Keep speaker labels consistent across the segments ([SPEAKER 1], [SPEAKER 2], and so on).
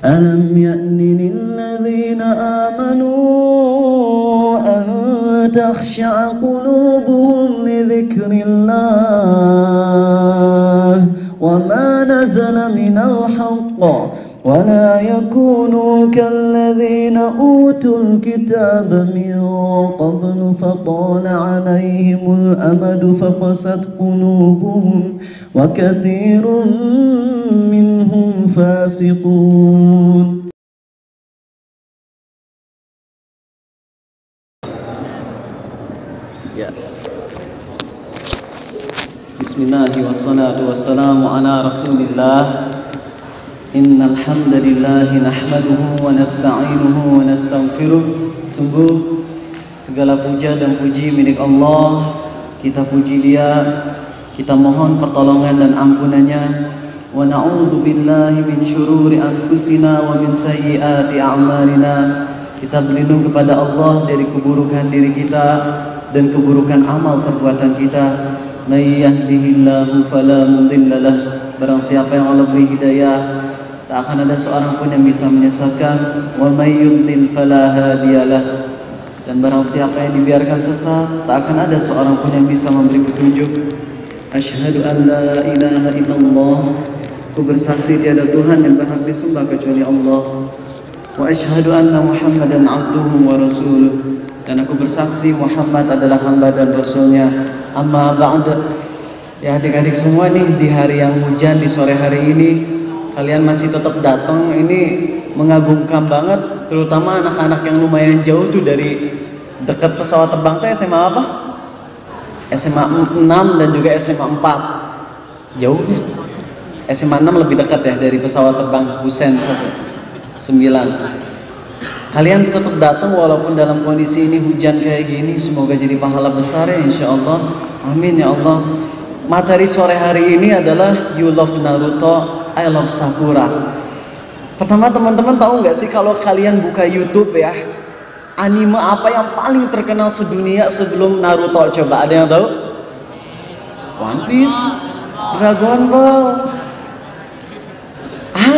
[SPEAKER 1] ألم يأن للذين آمنوا أن تخشع قلوبهم لذكر الله وما نزل من الحق ولا يكونوا كالذين أوتوا الكتاب من قبل فطال عليهم الأمد فقست قلوبهم وكثير منهم فاسقون. Bismillahi wassalatu wassalamu ala rasulillah. Innal hamdalillahi nahmaduhu wa nasta'inuhu wa nastaghfiruh. Sungguh segala puja dan puji milik Allah. Kita puji Dia, kita mohon pertolongan dan ampunannya. Wa na'udzu billahi min syururi anfusina wa min sayyiati a'malina. Kita berlindung kepada Allah dari keburukan diri kita dan keburukan amal perbuatan kita. May yahdihillahu fala mudhillalah. Barang siapa yang Allah beri hidayah, tak akan ada seorang pun yang bisa menyesatkan. Wa may yudlil fala hadiyalah. Dan barang siapa yang dibiarkan sesat, tak akan ada seorang pun yang bisa memberi petunjuk. Asyhadu an la ilaha illallah. Aku bersaksi tiada Tuhan yang berhak disembah kecuali Allah. Wa asyhadu anna Muhammadan abduhu wa rasuluh. Dan aku bersaksi Muhammad adalah hamba dan rasulnya. Amma ba'd. Ya adik-adik semua nih, di hari yang hujan di sore hari ini kalian masih tetap datang, ini mengagumkan banget. Terutama anak-anak yang lumayan jauh tuh dari dekat pesawat terbang teh SMA apa? SMA 6 dan juga SMA 4. Jauh ya? SMA 6 lebih dekat ya dari pesawat terbang Husein 9. Kalian tetap datang walaupun dalam kondisi ini hujan kayak gini. Semoga jadi pahala besar ya insyaallah. Amin ya Allah. Materi sore hari ini adalah You Love Naruto, I Love Sakura. Pertama teman-teman tahu nggak sih kalau kalian buka YouTube ya, anime apa yang paling terkenal sedunia sebelum Naruto? Coba ada yang tahu? One Piece, Dragon Ball.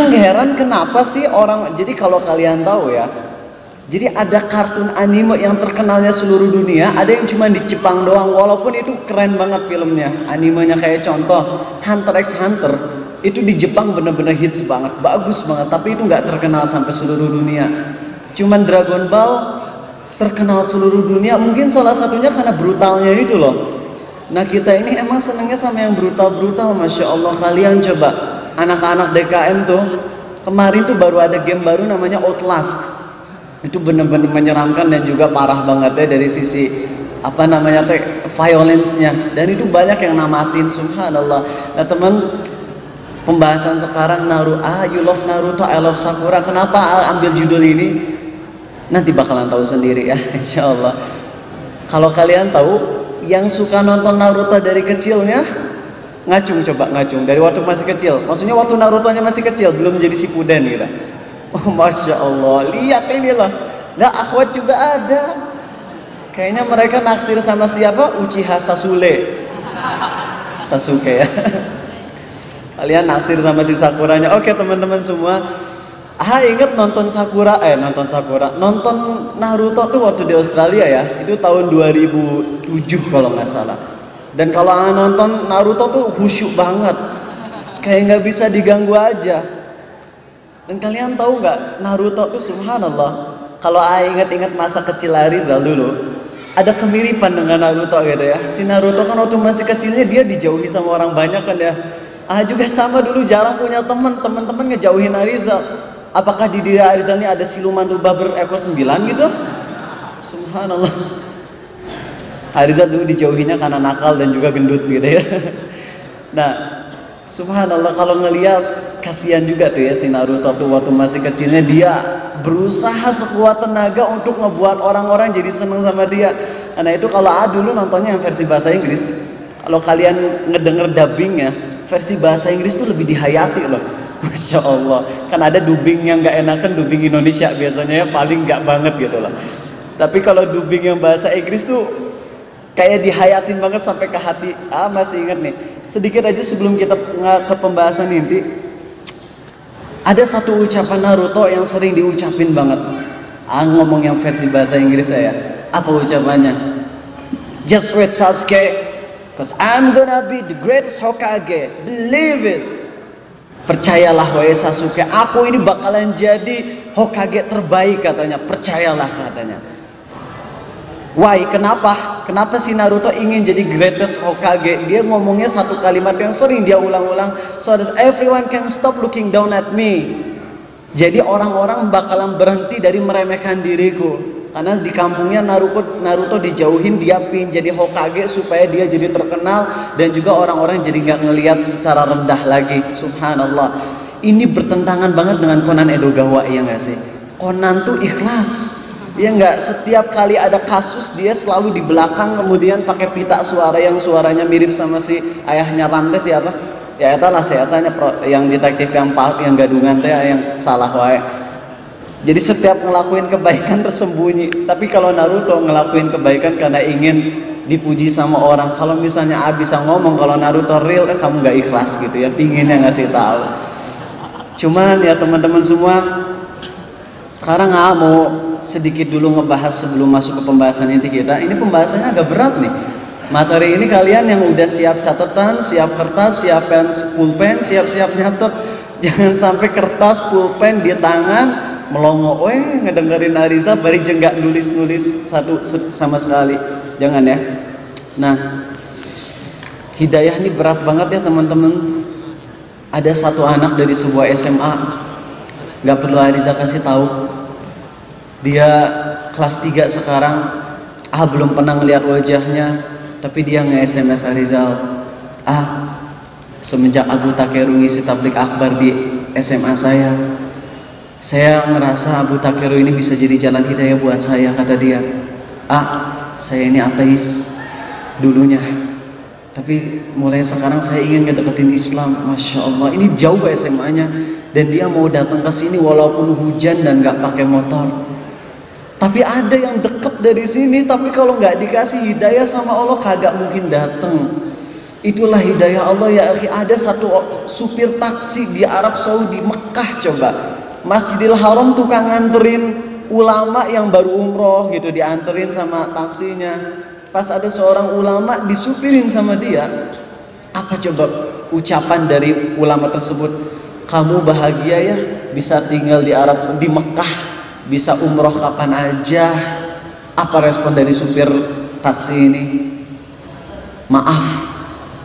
[SPEAKER 1] Heran kenapa sih orang, jadi kalau kalian tahu ya, jadi ada kartun anime yang terkenalnya seluruh dunia, ada yang cuma di Jepang doang, walaupun itu keren banget filmnya, animenya kayak contoh Hunter x Hunter, itu di Jepang bener-bener hits banget, bagus banget, tapi itu nggak terkenal sampai seluruh dunia. Cuman Dragon Ball terkenal seluruh dunia, mungkin salah satunya karena brutalnya itu loh. Nah kita ini emang senengnya sama yang brutal-brutal, Masya Allah. Kalian coba, anak-anak DKM tuh, kemarin tuh baru ada game baru namanya Outlast. Itu bener-bener menyeramkan dan juga parah banget ya dari sisi apa namanya violence-nya, dan itu banyak yang namatin, subhanallah. Nah teman, pembahasan sekarang You Love Naruto, I Love Sakura. Kenapa ambil judul ini? Nanti bakalan tahu sendiri ya insyaallah. Kalau kalian tahu yang suka nonton Naruto dari kecilnya, ngacung, coba ngacung dari waktu masih kecil, maksudnya waktu Naruto-nya masih kecil, belum jadi Shippuden gitu. Oh Masya Allah, lihat ini loh. Nah akhwat juga ada. Kayaknya mereka naksir sama siapa? Uchiha Sasuke ya. Kalian naksir sama si Sakuranya. Oke teman-teman semua, ingat nonton Naruto tuh waktu di Australia ya. Itu tahun 2007 kalau nggak salah. Dan kalau nonton Naruto tuh khusyuk banget, kayak nggak bisa diganggu aja. Dan kalian tahu nggak, Naruto tuh subhanallah, kalau ingat-ingat masa kecil Rizal dulu, ada kemiripan dengan Naruto gitu ya. Si Naruto kan waktu masih kecilnya dia dijauhi sama orang banyak kan ya. Juga sama dulu jarang punya teman-teman ngejauhin Rizal. Apakah di diri Rizal ini ada siluman rubah berekor 9 gitu? Subhanallah. Rizal dulu dijauhinya karena nakal dan juga gendut gitu ya. Nah, subhanallah, kalau ngelihat kasihan juga tuh ya si Naruto tuh waktu masih kecilnya dia berusaha sekuat tenaga untuk ngebuat orang-orang jadi seneng sama dia. Nah itu kalau dulu nontonnya yang versi bahasa Inggris, kalau kalian ngedenger dubbingnya versi bahasa Inggris tuh lebih dihayati loh. Masya Allah, kan ada dubbing yang gak enakan, dubbing Indonesia biasanya ya paling gak banget gitu loh. Tapi kalau dubbing yang bahasa Inggris tuh kayak dihayatin banget sampai ke hati. Masih ingat nih, sedikit aja sebelum kita ke pembahasan inti. Ada satu ucapan Naruto yang sering diucapin banget. Ngomong yang versi bahasa Inggris saya. Apa ucapannya? Just wait Sasuke, cause I'm gonna be the greatest Hokage. Believe it. Percayalah wahai Sasuke, aku ini bakalan jadi Hokage terbaik katanya. Percayalah katanya. Why? Kenapa? Kenapa si Naruto ingin jadi greatest Hokage? Dia ngomongnya satu kalimat yang sering dia ulang-ulang, so that everyone can stop looking down at me. Jadi orang-orang bakalan berhenti dari meremehkan diriku. Karena di kampungnya Naruto dijauhin, dia pin jadi Hokage supaya dia jadi terkenal dan juga orang-orang jadi nggak ngelihat secara rendah lagi. Subhanallah. Ini bertentangan banget dengan Conan Edogawa, ya nggak sih? Conan tuh ikhlas. Ya enggak, setiap kali ada kasus dia selalu di belakang kemudian pakai pita suara yang suaranya mirip sama si ayahnya Rande siapa? Ya etalah saya tanya yang detektif yang gadungan teh yang salah wae. Jadi setiap ngelakuin kebaikan tersembunyi. Tapi kalau Naruto ngelakuin kebaikan karena ingin dipuji sama orang. Kalau misalnya A bisa ngomong, kalau Naruto real kamu nggak ikhlas gitu ya, pinginnya ngasih tahu. Cuman ya teman-teman semua, sekarang mau sedikit dulu ngebahas sebelum masuk ke pembahasan inti kita. Ini pembahasannya agak berat nih. Materi ini kalian yang udah siap catatan, siap kertas, siap pulpen, siap-siap nyatet. Jangan sampai kertas, pulpen di tangan, melongo, ngedengerin Ariza, bari jenggak nulis-nulis satu sama sekali. Jangan ya. Nah, hidayah ini berat banget ya teman-teman. Ada satu anak dari sebuah SMA, gak perlu Ariza kasih tahu. Dia kelas 3 sekarang. Belum pernah ngeliat wajahnya, tapi dia nge-SMS Arizal. Semenjak Abu Takeru ngisi tablik akbar di SMA saya ngerasa Abu Takeru ini bisa jadi jalan hidayah buat saya, kata dia. Saya ini ateis dulunya, tapi mulai sekarang saya ingin ngedeketin Islam. Masya Allah, ini jauh SMA-nya, dan dia mau datang ke sini walaupun hujan dan nggak pakai motor. Tapi ada yang deket dari sini, tapi kalau nggak dikasih hidayah sama Allah kagak mungkin datang. Itulah hidayah Allah ya akhi. Ada satu supir taksi di Arab Saudi, Mekah coba, Masjidil Haram, tukang nganterin ulama yang baru umroh gitu, dianterin sama taksinya. Pas ada seorang ulama disupirin sama dia. Apa coba ucapan dari ulama tersebut? Kamu bahagia ya bisa tinggal di Mekah, bisa umroh kapan aja. Apa respon dari supir taksi ini? Maaf,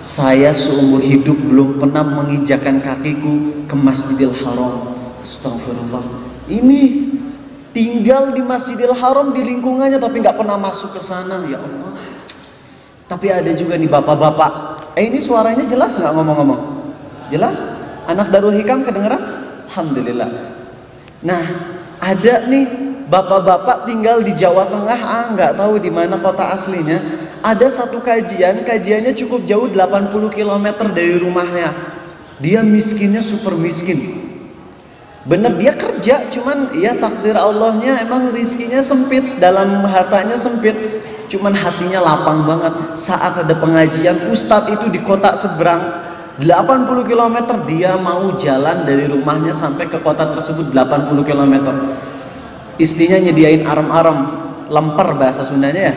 [SPEAKER 1] saya seumur hidup belum pernah menginjakan kakiku ke Masjidil Haram. Astagfirullah. Ini tinggal di Masjidil Haram, di lingkungannya, tapi nggak pernah masuk ke sana. Ya Allah. Tapi ada juga nih bapak-bapak. Ini suaranya jelas nggak ngomong-ngomong? Jelas? Anak Darul Hikam kedengeran? Alhamdulillah. Nah, ada nih bapak-bapak tinggal di Jawa Tengah, nggak tahu di mana kota aslinya. Ada satu kajiannya cukup jauh, 80 km dari rumahnya. Dia miskinnya super miskin. Bener, dia kerja, cuman ya takdir Allahnya emang rizkinya sempit, dalam hartanya sempit, cuman hatinya lapang banget. Saat ada pengajian, ustadz itu di kota seberang 80 km, dia mau jalan dari rumahnya sampai ke kota tersebut 80 km. Istrinya nyediain arem-arem, lemper bahasa Sundanya ya.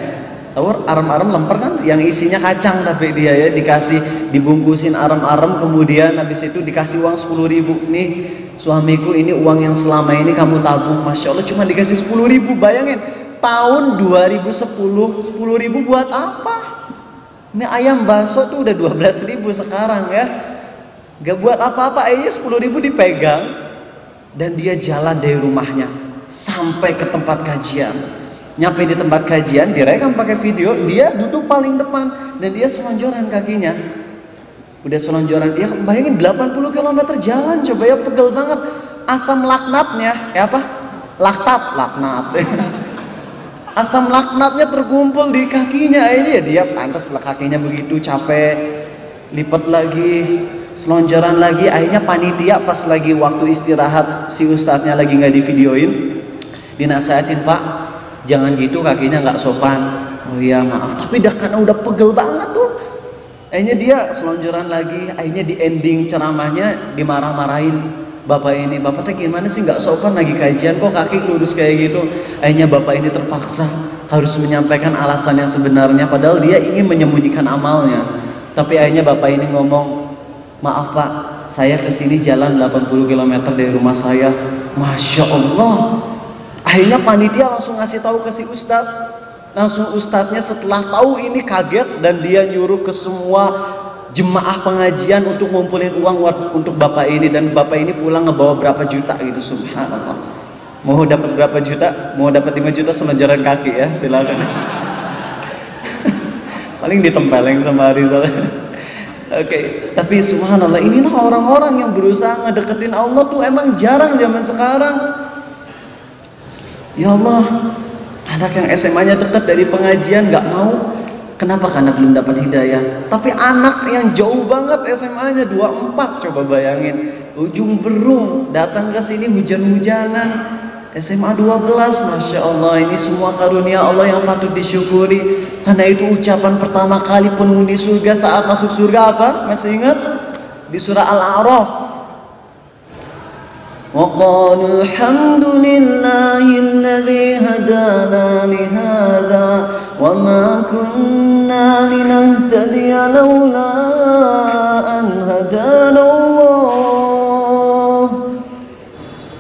[SPEAKER 1] Tahu arem-arem lemper kan? Yang isinya kacang, tapi dia ya dikasih, dibungkusin arem-arem, kemudian habis itu dikasih uang 10.000. Nih suamiku, ini uang yang selama ini kamu tabung. Masya Allah, cuma dikasih 10.000. Bayangin, tahun 2010, 10.000 buat apa? Ini ayam bakso tuh udah 12.000 sekarang ya. Gak buat apa-apa, akhirnya 10.000 dipegang. Dan dia jalan dari rumahnya sampai ke tempat kajian. Nyampe di tempat kajian, direkam pakai video, dia duduk paling depan dan dia selonjoran kakinya. Udah selonjoran, ya bayangin 80 km jalan, coba ya, pegel banget. Asam laknatnya, ya apa? Laknat. Asam laknatnya terkumpul di kakinya. Ini ya dia pantas lah kakinya begitu capek, lipat lagi, selonjoran lagi. Akhirnya panitia pas lagi waktu istirahat, si ustadznya lagi nggak divideoin, dinasehatin, Pak, jangan gitu, kakinya nggak sopan. Oh iya maaf, tapi karena udah pegel banget tuh. Akhirnya dia selonjoran lagi. Akhirnya di ending ceramahnya dimarah-marahin. bapak ini, bapak teh gimana sih nggak sopan lagi kajian kok kaki lurus kayak gitu. Akhirnya bapak ini terpaksa harus menyampaikan alasan yang sebenarnya, padahal dia ingin menyembunyikan amalnya. Tapi akhirnya bapak ini ngomong, maaf pak, saya kesini jalan 80 km dari rumah saya. Masya Allah. Akhirnya panitia langsung ngasih tahu ke si ustadz. Langsung ustadznya setelah tahu ini kaget, dan dia nyuruh ke semua jemaah pengajian untuk ngumpulin uang untuk bapak ini, dan bapak ini pulang ngebawa berapa juta gitu. Subhanallah. Mau dapat berapa juta? Mau dapat 5 juta sama jalan kaki ya, silakan. Paling ditempeleng sama Rizal. Oke, tapi subhanallah, inilah orang-orang yang berusaha ngedeketin Allah tuh emang jarang zaman sekarang. Ya Allah, anak yang SMA-nya dekat dari pengajian nggak mau. Kenapa? Karena belum dapat hidayah. Tapi anak yang jauh banget SMA-nya 24, coba bayangin, ujung Berung, datang ke sini hujan-hujanan. SMA 12, Masya Allah, ini semua karunia Allah yang patut disyukuri. Karena itu ucapan pertama kali penghuni surga saat masuk surga apa? Masih ingat? Di surah Al-A'raf. Wa qalu alhamdulillahilladzi hadana li hadza wa ma kunna linahtadiya laula an hadana Allah.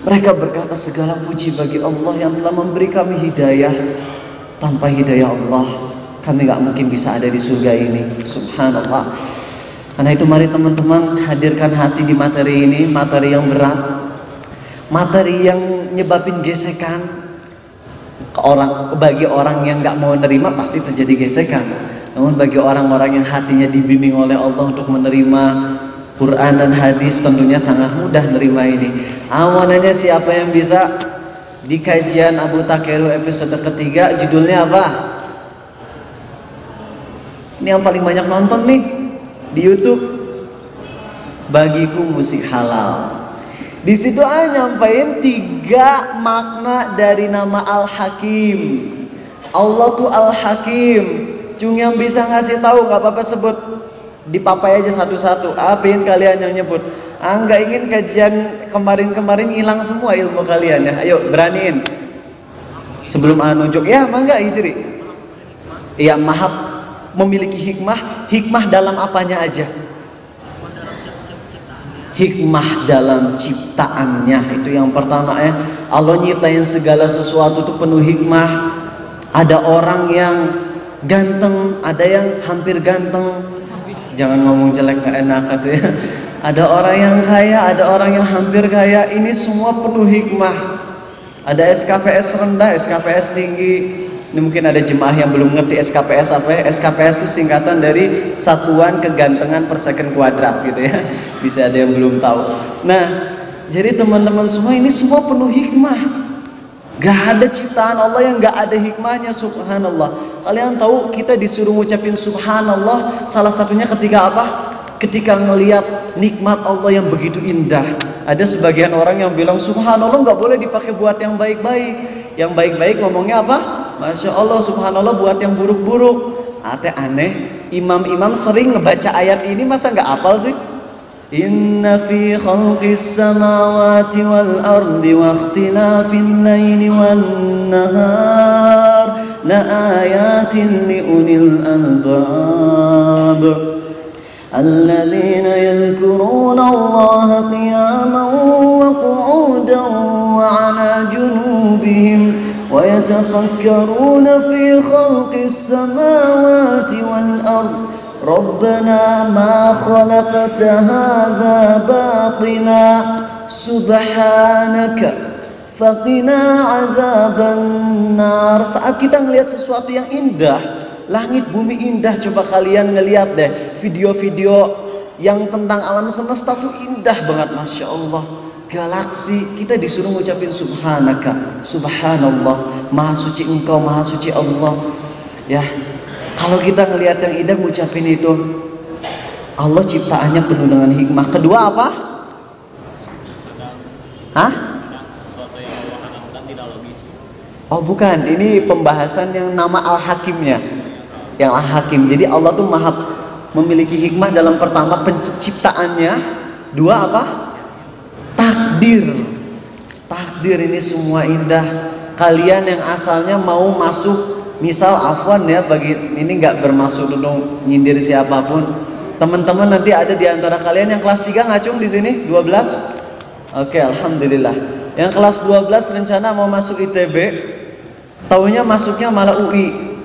[SPEAKER 1] Mereka berkata, segala puji bagi Allah yang telah memberi kami hidayah. Tanpa hidayah Allah, kami gak mungkin bisa ada di surga ini. Subhanallah. Karena itu mari teman-teman hadirkan hati di materi ini, materi yang berat, materi yang nyebabin gesekan. Bagi orang yang gak mau nerima pasti terjadi gesekan. Namun bagi orang-orang yang hatinya dibimbing oleh Allah untuk menerima Quran dan hadis, tentunya sangat mudah nerima ini. Awananya siapa yang bisa di kajian Abu Takeru episode ketiga, judulnya apa? Ini yang paling banyak nonton nih di YouTube. Bagiku musik halal. Di situ nyampein 3 makna dari nama Al-Hakim. Allah tuh Al-Hakim. Cung yang bisa ngasih tahu nggak apa-apa sebut. Dipapai aja satu-satu. Apin kalian yang nyebut? Nggak ingin kajian kemarin-kemarin hilang semua ilmu kalian ya. Ayo beraniin. Sebelum nunjuk ya, mangga Ijri. Ya, Maha memiliki hikmah. Hikmah dalam apanya aja? Hikmah dalam ciptaannya, itu yang pertama ya. Allah nyiptain segala sesuatu itu penuh hikmah. Ada orang yang ganteng, ada yang hampir ganteng. Jangan ngomong jelek, gak enak tuh ya. Ada orang yang kaya, ada orang yang hampir kaya. Ini semua penuh hikmah. Ada SKPS rendah, SKPS tinggi. Ini mungkin ada jemaah yang belum ngerti SKPS apa ya. SKPS itu singkatan dari satuan kegantengan per second kuadrat gitu ya. Bisa ada yang belum tahu. Nah, jadi teman-teman semua, ini semua penuh hikmah. Gak ada ciptaan Allah yang gak ada hikmahnya, subhanallah. Kalian tahu kita disuruh ngucapin subhanallah salah satunya ketika apa? Ketika ngelihat nikmat Allah yang begitu indah. Ada sebagian orang yang bilang subhanallah gak boleh dipakai buat yang baik-baik. Yang baik-baik ngomongnya apa? Masya Allah, subhanallah buat yang buruk-buruk. Aneh, imam-imam sering ngebaca ayat ini masa gak hafal sih? Inna fi khalqis samawati wal ardi wa ikhtilafil laili wan nahar la ayatin li ulil albab alladzina yadhkuruna Allaha qiyaman wa qu'udan wa 'ala junubihim wa yatafakkaruna fi khalqis samawati wal ardi Rabbana ma khalaqta hadza batila subhanaka faqina adzabannar. Saat kita ngelihat sesuatu yang indah, langit bumi indah, coba kalian ngelihat deh video-video yang tentang alam semesta tuh indah banget, Masya Allah. Galaksi, kita disuruh ngucapin subhanaka, subhanallah, maha suci engkau, maha suci Allah. Ya, kalau kita ngelihat yang indah ngucapin itu, Allah ciptaannya penuh dengan hikmah. Kedua apa? Hah? Oh bukan, ini pembahasan yang nama Al-Hakimnya. Yang Al-Hakim. Jadi Allah tuh maha memiliki hikmah dalam pertama penciptaannya. Dua apa? Takdir. Takdir ini semua indah. Kalian yang asalnya mau masuk, misal afwan ya, bagi ini nggak bermaksud untuk nyindir siapapun. Teman-teman nanti ada di antara kalian yang kelas 3 ngacung di sini 12. Oke, alhamdulillah. Yang kelas 12 rencana mau masuk ITB, taunya masuknya malah UI.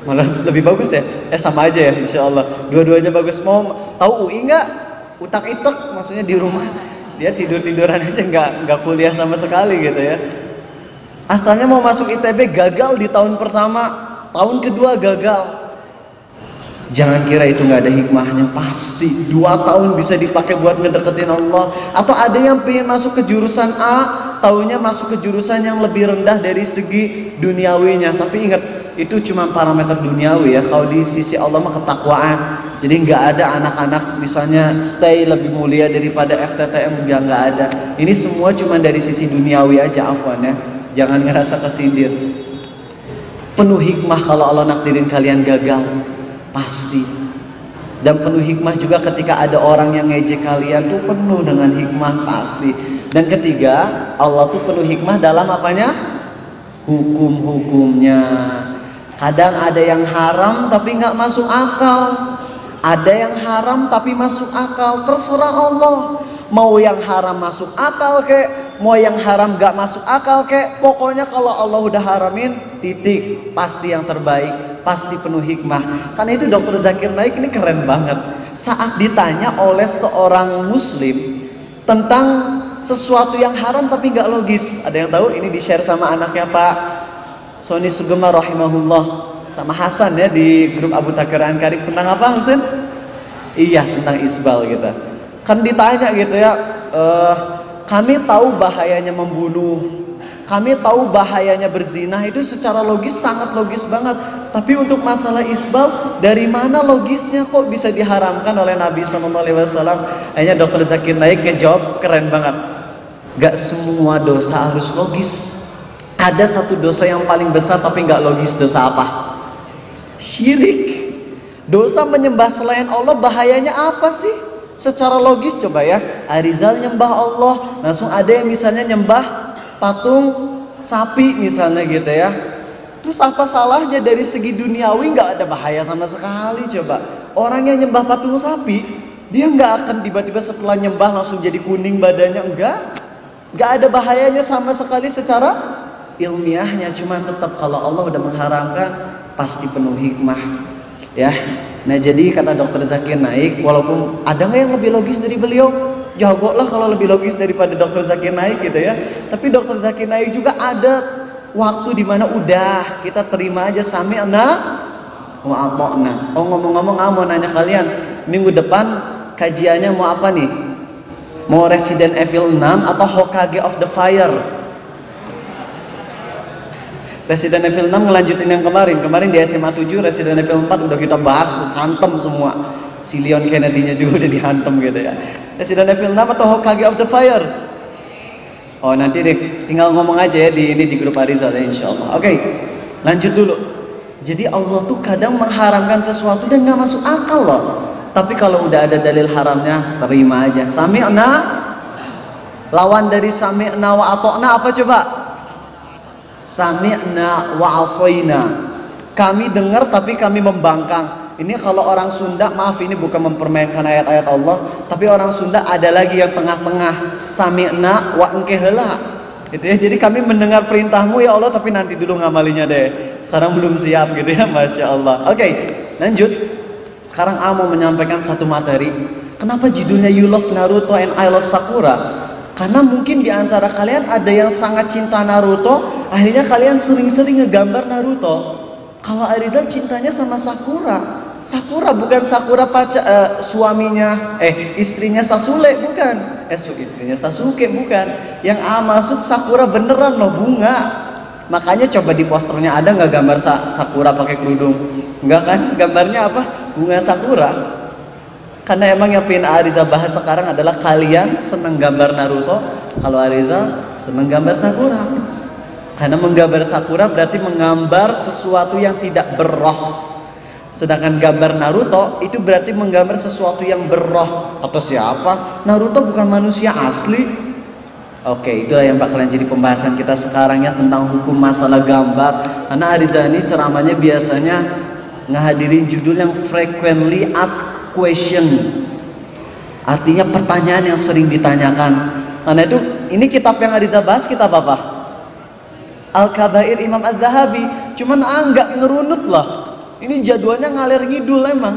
[SPEAKER 1] Malah lebih bagus ya? Sama aja ya, insya Allah. Dua-duanya bagus. Mau tahu UI nggak? Utak-itek, maksudnya di rumah dia tidur-tiduran aja, nggak kuliah sama sekali gitu ya. Asalnya mau masuk ITB, gagal di tahun pertama, tahun kedua gagal. Jangan kira itu nggak ada hikmahnya, pasti 2 tahun bisa dipakai buat ngedeketin Allah. Atau ada yang pengen masuk ke jurusan A, taunya masuk ke jurusan yang lebih rendah dari segi duniawinya. Tapi ingat, itu cuma parameter duniawi ya. Kalau di sisi Allah mah ketakwaan. Jadi nggak ada anak-anak misalnya stay lebih mulia daripada FTTM, nggak ada. Ini semua cuma dari sisi duniawi aja, afwan ya. Jangan ngerasa kesindir. Penuh hikmah kalau Allah nakdirin kalian gagal, pasti. Dan penuh hikmah juga ketika ada orang yang ngejek kalian, tuh penuh dengan hikmah pasti. Dan ketiga, Allah tuh penuh hikmah dalam apanya? Hukum-hukumnya. Kadang ada yang haram tapi nggak masuk akal. Ada yang haram tapi masuk akal. Terserah Allah. Mau yang haram masuk akal kek, mau yang haram gak masuk akal kek, pokoknya kalau Allah udah haramin, titik, pasti yang terbaik, pasti penuh hikmah. Karena itu Dr. Zakir Naik ini keren banget. Saat ditanya oleh seorang muslim tentang sesuatu yang haram tapi gak logis, ada yang tahu? Ini di share sama anaknya Pak Sony Sugema rahimahullah, sama Hasan ya, di grup Abu Takir Ankarik. Tentang apa Husin? Iya, tentang isbal gitu. Kan ditanya gitu ya, kami tahu bahayanya membunuh, kami tahu bahayanya berzina, itu secara logis sangat logis banget. Tapi untuk masalah isbal, dari mana logisnya kok bisa diharamkan oleh Nabi SAW? Akhirnya Dr. Zakir Naik ngejawab keren banget. Gak semua dosa harus logis. Ada satu dosa yang paling besar tapi gak logis. Dosa apa? Syirik. Dosa menyembah selain Allah, bahayanya apa sih? Secara logis coba ya, Arizal nyembah Allah, langsung ada yang misalnya nyembah patung sapi misalnya gitu ya. Terus apa salahnya dari segi duniawi? Nggak ada bahaya sama sekali. Coba orang yang nyembah patung sapi, dia nggak akan tiba-tiba setelah nyembah langsung jadi kuning badannya, nggak ada bahayanya sama sekali secara ilmiahnya. Cuma tetap kalau Allah udah mengharamkan, pasti penuh hikmah ya. Nah jadi kata Dr. Zakir Naik, walaupun ada nggak yang lebih logis dari beliau? Jago lah kalau lebih logis daripada Dr. Zakir Naik gitu ya. Tapi Dr. Zakir Naik juga ada waktu dimana udah kita terima aja sami'na wa ata'na. Oh ngomong-ngomong, mau nanya kalian, minggu depan kajiannya mau apa nih? Mau Resident Evil 6 atau Hokage of the Fire? Resident Evil 6 ngelanjutin yang kemarin. Kemarin di SMA 7 Resident Evil 4 udah kita bahas tuh, hantem semua. Si Leon Kennedy-nya juga udah dihantem gitu ya. Resident Evil 6 atau Hokage of the Fire? Oh nanti deh, tinggal ngomong aja ya di grup Arizal ya insyaallah. Oke, lanjut dulu. Jadi Allah tuh kadang mengharamkan sesuatu dan gak masuk akal loh. Tapi kalau udah ada dalil haramnya, terima aja. Sami'na, lawan dari sami'na wa ata'na apa coba? Sami'na wa asaina. Kami dengar tapi kami membangkang. Ini kalau orang Sunda, maaf ini bukan mempermainkan ayat-ayat Allah, tapi orang Sunda ada lagi yang tengah-tengah. Sami'na wa engke heula. Gitu ya. Jadi kami mendengar perintahmu ya Allah, tapi nanti dulu ngamalinya deh. Sekarang belum siap gitu ya, Masya Allah. Oke, lanjut. Sekarang A mau menyampaikan satu materi. Kenapa judulnya You Love Naruto and I Love Sakura? Karena mungkin di antara kalian ada yang sangat cinta Naruto, akhirnya kalian sering-sering ngegambar Naruto. Kalau Arizal cintanya sama Sakura. Sakura bukan Sakura suaminya, istrinya Sasule bukan. Istrinya Sasuke bukan. Yang A maksud Sakura beneran loh, bunga. Makanya coba di posternya ada nggak gambar Sakura pakai kerudung? Enggak kan? Gambarnya apa? Bunga Sakura. Karena emang yang pengen Arizal bahas sekarang adalah kalian seneng gambar Naruto, kalau Arizal seneng gambar Sakura. Karena menggambar Sakura berarti menggambar sesuatu yang tidak berroh. Sedangkan gambar Naruto itu berarti menggambar sesuatu yang berroh. Atau siapa? Naruto bukan manusia asli. Oke, itulah yang bakalan jadi pembahasan kita sekarang ya, tentang hukum masalah gambar. Karena Ariza ini ceramahnya biasanya ngehadirin judul yang frequently asked question, artinya pertanyaan yang sering ditanyakan. Karena itu ini kitab yang Ariza bahas kitab apa? Al-Kabair Imam Az-Zahabi. Cuman nggak ngerunut lah. Ini jadwalnya ngalir ngidul emang.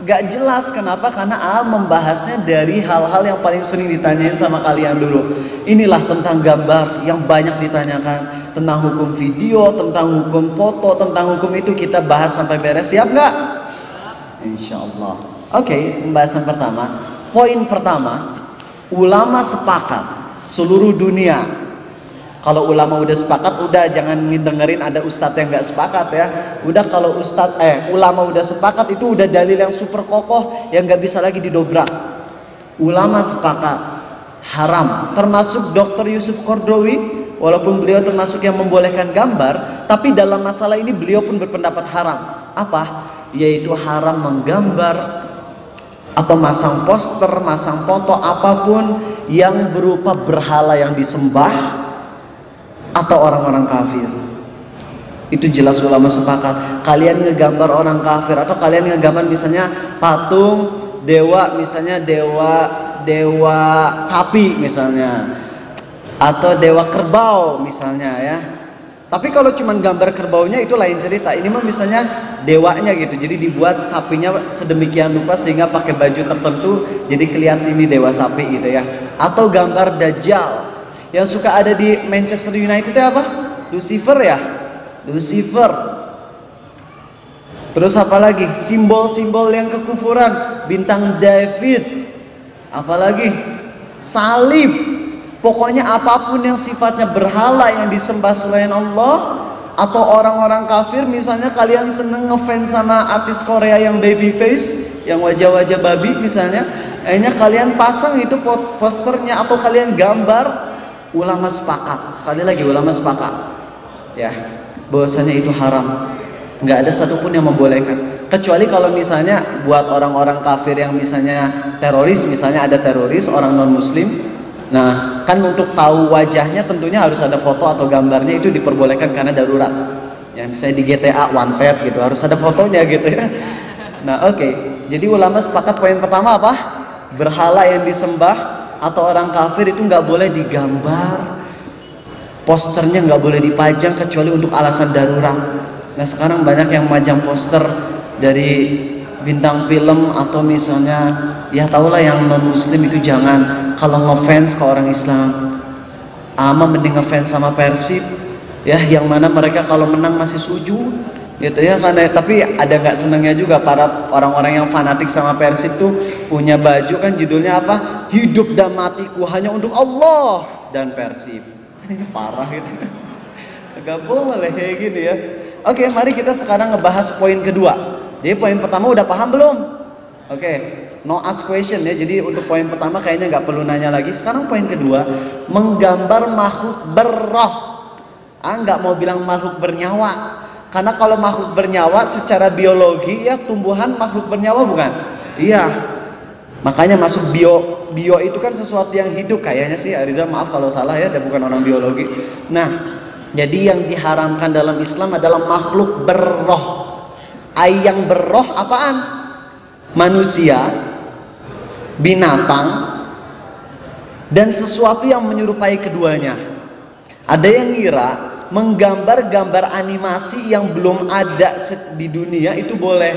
[SPEAKER 1] Gak jelas. Kenapa? Karena membahasnya dari hal-hal yang paling sering ditanyain sama kalian dulu. Inilah tentang gambar yang banyak ditanyakan. Tentang hukum video, tentang hukum foto, tentang hukum itu kita bahas sampai beres. Siap gak? Insya Allah. Oke, pembahasan pertama. Poin pertama, ulama sepakat seluruh dunia. Kalau ulama udah sepakat, udah jangan dengerin ada ustadz yang nggak sepakat ya. Udah kalau ulama udah sepakat, itu udah dalil yang super kokoh yang nggak bisa lagi didobrak. Ulama sepakat haram, termasuk Dr. Yusuf Qaradawi, walaupun beliau termasuk yang membolehkan gambar, tapi dalam masalah ini beliau pun berpendapat haram. Apa? Yaitu haram menggambar atau masang poster, masang foto apapun yang berupa berhala yang disembah atau orang-orang kafir. Itu jelas ulama sepakat. Kalian ngegambar orang kafir atau kalian ngegambar misalnya patung dewa, misalnya dewa sapi misalnya, atau dewa kerbau misalnya ya. Tapi kalau cuman gambar kerbaunya itu lain cerita. Ini mah misalnya dewanya gitu. Jadi dibuat sapinya sedemikian rupa sehingga pakai baju tertentu jadi kelihatan ini dewa sapi gitu ya. Atau gambar Dajjal yang suka ada di Manchester United itu apa? Lucifer ya? Lucifer. Terus apa lagi? Simbol-simbol yang kekufuran, bintang David. Apalagi? Salib. Pokoknya apapun yang sifatnya berhala yang disembah selain Allah, atau orang-orang kafir. Misalnya kalian seneng ngefans sama artis Korea yang baby face, yang wajah-wajah babi misalnya, akhirnya kalian pasang itu posternya atau kalian gambar. Ulama sepakat, sekali lagi ulama sepakat ya, bahwasanya itu haram. Nggak ada satupun yang membolehkan, kecuali kalau misalnya buat orang-orang kafir yang misalnya teroris, misalnya ada teroris orang non muslim. Nah kan untuk tahu wajahnya tentunya harus ada foto atau gambarnya, itu diperbolehkan karena darurat ya. Misalnya di GTA Wanted gitu harus ada fotonya gitu ya. Nah oke. Jadi ulama sepakat poin pertama apa? Berhala yang disembah atau orang kafir itu nggak boleh digambar, posternya nggak boleh dipajang kecuali untuk alasan darurat. Nah sekarang banyak yang majang poster dari bintang film atau misalnya ya tahulah yang non muslim itu jangan. Kalau ngefans ke orang Islam, mending ngefans sama Persib ya, yang mana mereka kalau menang masih sujud gitu ya. Karena tapi ada nggak senangnya juga para orang-orang yang fanatik sama Persib tuh punya baju kan judulnya apa? Hidup dan matiku hanya untuk Allah dan Persib. Ini parah gitu. Gak boleh kayak gini ya. Oke, mari kita sekarang ngebahas poin kedua. Jadi poin pertama udah paham belum? Oke, no ask question ya. Jadi untuk poin pertama kayaknya nggak perlu nanya lagi. Sekarang poin kedua, menggambar makhluk berroh. Nggak mau bilang makhluk bernyawa. Karena kalau makhluk bernyawa secara biologi ya tumbuhan makhluk bernyawa bukan? Iya. Makanya masuk bio itu kan sesuatu yang hidup kayaknya sih. Ariza maaf kalau salah ya, dia bukan orang biologi. Nah, jadi yang diharamkan dalam Islam adalah makhluk berroh. Yang berroh apaan? Manusia, binatang, dan sesuatu yang menyerupai keduanya. Ada yang ngira menggambar gambar animasi yang belum ada di dunia itu boleh.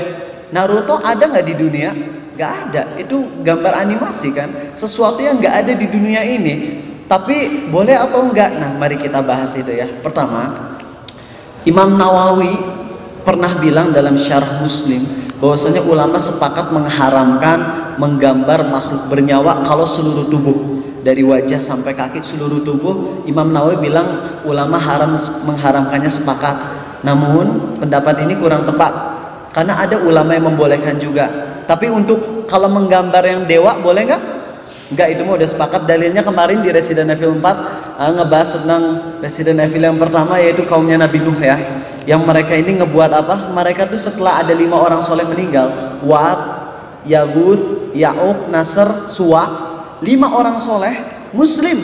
[SPEAKER 1] Naruto ada nggak di dunia? Nggak ada. Itu gambar animasi kan, sesuatu yang nggak ada di dunia ini. Tapi boleh atau enggak? Nah mari kita bahas itu ya. Pertama, Imam Nawawi pernah bilang dalam Syarah Muslim bahwasanya ulama sepakat mengharamkan menggambar makhluk bernyawa kalau seluruh tubuh, dari wajah sampai kaki seluruh tubuh. Imam Nawawi bilang ulama mengharamkannya sepakat. Namun pendapat ini kurang tepat karena ada ulama yang membolehkan juga. Tapi untuk kalau menggambar yang dewa boleh nggak? Enggak, itu mah udah sepakat. Dalilnya kemarin di Resident Evil 4 ngebahas tentang Resident Evil yang pertama, yaitu kaumnya Nabi Nuh ya. Yang mereka ini ngebuat apa? Mereka tuh setelah ada 5 orang soleh meninggal, Wad, Yaguth, Ya'uq, Nasr, Suwa, 5 orang soleh Muslim.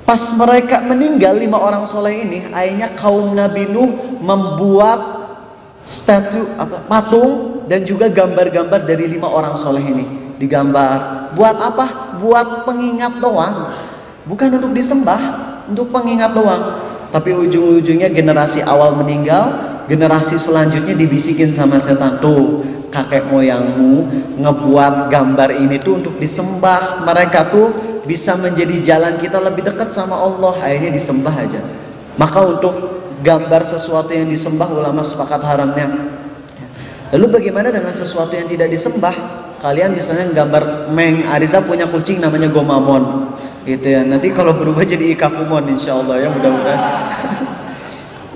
[SPEAKER 1] Pas mereka meninggal 5 orang soleh ini, akhirnya kaum Nabi Nuh membuat patung dan juga gambar-gambar dari 5 orang soleh ini digambar. Buat apa? Buat pengingat doang, bukan untuk disembah, untuk pengingat doang. Tapi ujung-ujungnya generasi awal meninggal, generasi selanjutnya dibisikin sama setan, tuh kakek moyangmu ngebuat gambar ini tuh untuk disembah, mereka tuh bisa menjadi jalan kita lebih dekat sama Allah, akhirnya disembah aja. Maka untuk gambar sesuatu yang disembah, ulama sepakat haramnya. Lalu bagaimana dengan sesuatu yang tidak disembah? Kalian misalnya gambar Meng Ariza punya kucing namanya Gomamon, gitu ya. Nanti kalau berubah jadi Ikakumon, insya Allah ya, mudah-mudahan.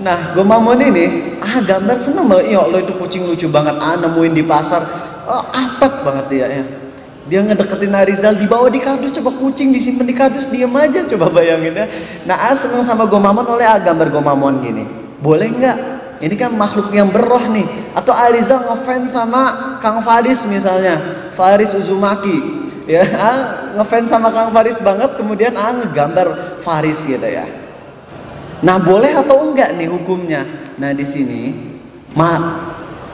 [SPEAKER 1] Nah, Gomamon ini, gambar seneng banget. Ya Allah, itu kucing lucu banget. Nemuin di pasar, apet banget dia ya. Dia ngedeketin Arizal, dibawa di kardus, coba kucing disimpan di kardus, diam aja, coba bayangin ya. Nah, seneng sama Gomamon oleh gambar Gomamon gini. Boleh nggak? Ini kan makhluk yang berroh nih. Atau Arizal ngefans sama Kang Faris misalnya, Faris Uzumaki. Ya, ngefans sama Kang Faris banget, kemudian ngegambar Faris gitu ya. Nah, boleh atau enggak nih hukumnya? Nah, di sini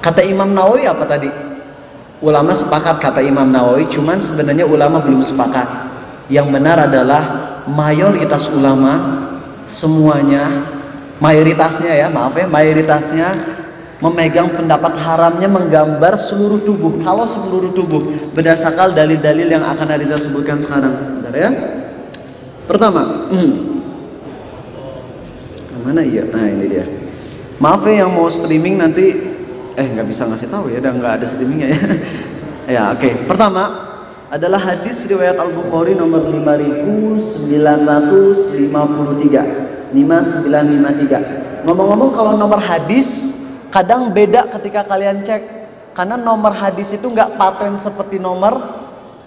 [SPEAKER 1] kata Imam Nawawi apa tadi? Ulama sepakat kata Imam Nawawi, cuman sebenarnya ulama belum sepakat. Yang benar adalah mayoritas ulama semuanya, mayoritasnya memegang pendapat haramnya menggambar seluruh tubuh. Kalau seluruh tubuh berdasarkan dalil-dalil yang akan Ariza sebutkan sekarang. Bentar ya. Pertama, mana iya? Nah, ini dia. Maaf ya yang mau streaming nanti nggak bisa ngasih tahu ya, udah nggak ada streamingnya ya. Ya, oke. Pertama adalah hadis riwayat Al-Bukhari nomor 5953. Ngomong-ngomong, kalau nomor hadis kadang beda ketika kalian cek, karena nomor hadis itu nggak paten seperti nomor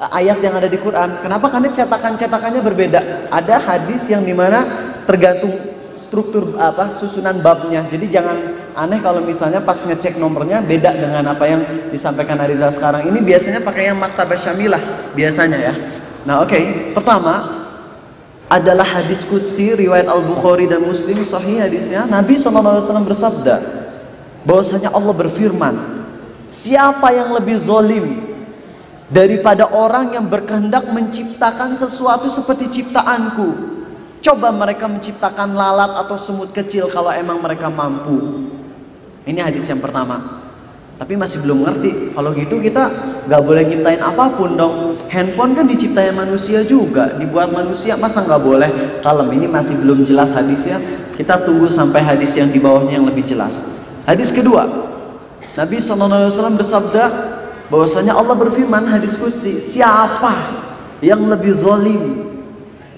[SPEAKER 1] ayat yang ada di Quran. Kenapa? Karena cetakannya berbeda. Ada hadis yang dimana tergantung struktur susunan babnya. Jadi jangan aneh kalau misalnya pas ngecek nomornya beda dengan apa yang disampaikan Ariza sekarang. Ini biasanya pakai yang Maktabah Syamilah biasanya ya. Nah, oke. Pertama adalah hadis qudsi riwayat Al-Bukhari dan Muslim, sahih hadisnya. Nabi SAW bersabda bahwasanya Allah berfirman, siapa yang lebih zalim daripada orang yang berkehendak menciptakan sesuatu seperti ciptaanku? Coba mereka menciptakan lalat atau semut kecil kalau emang mereka mampu. Ini hadis yang pertama. Tapi masih belum ngerti. Kalau gitu kita gak boleh nyiptain apapun dong. Handphone kan diciptain manusia juga, dibuat manusia, masa gak boleh? Kalem, ini masih belum jelas hadisnya. Kita tunggu sampai hadis yang di bawahnya yang lebih jelas. Hadis kedua, Nabi SAW bersabda bahwasanya Allah berfirman, hadis qudsi, siapa yang lebih zalim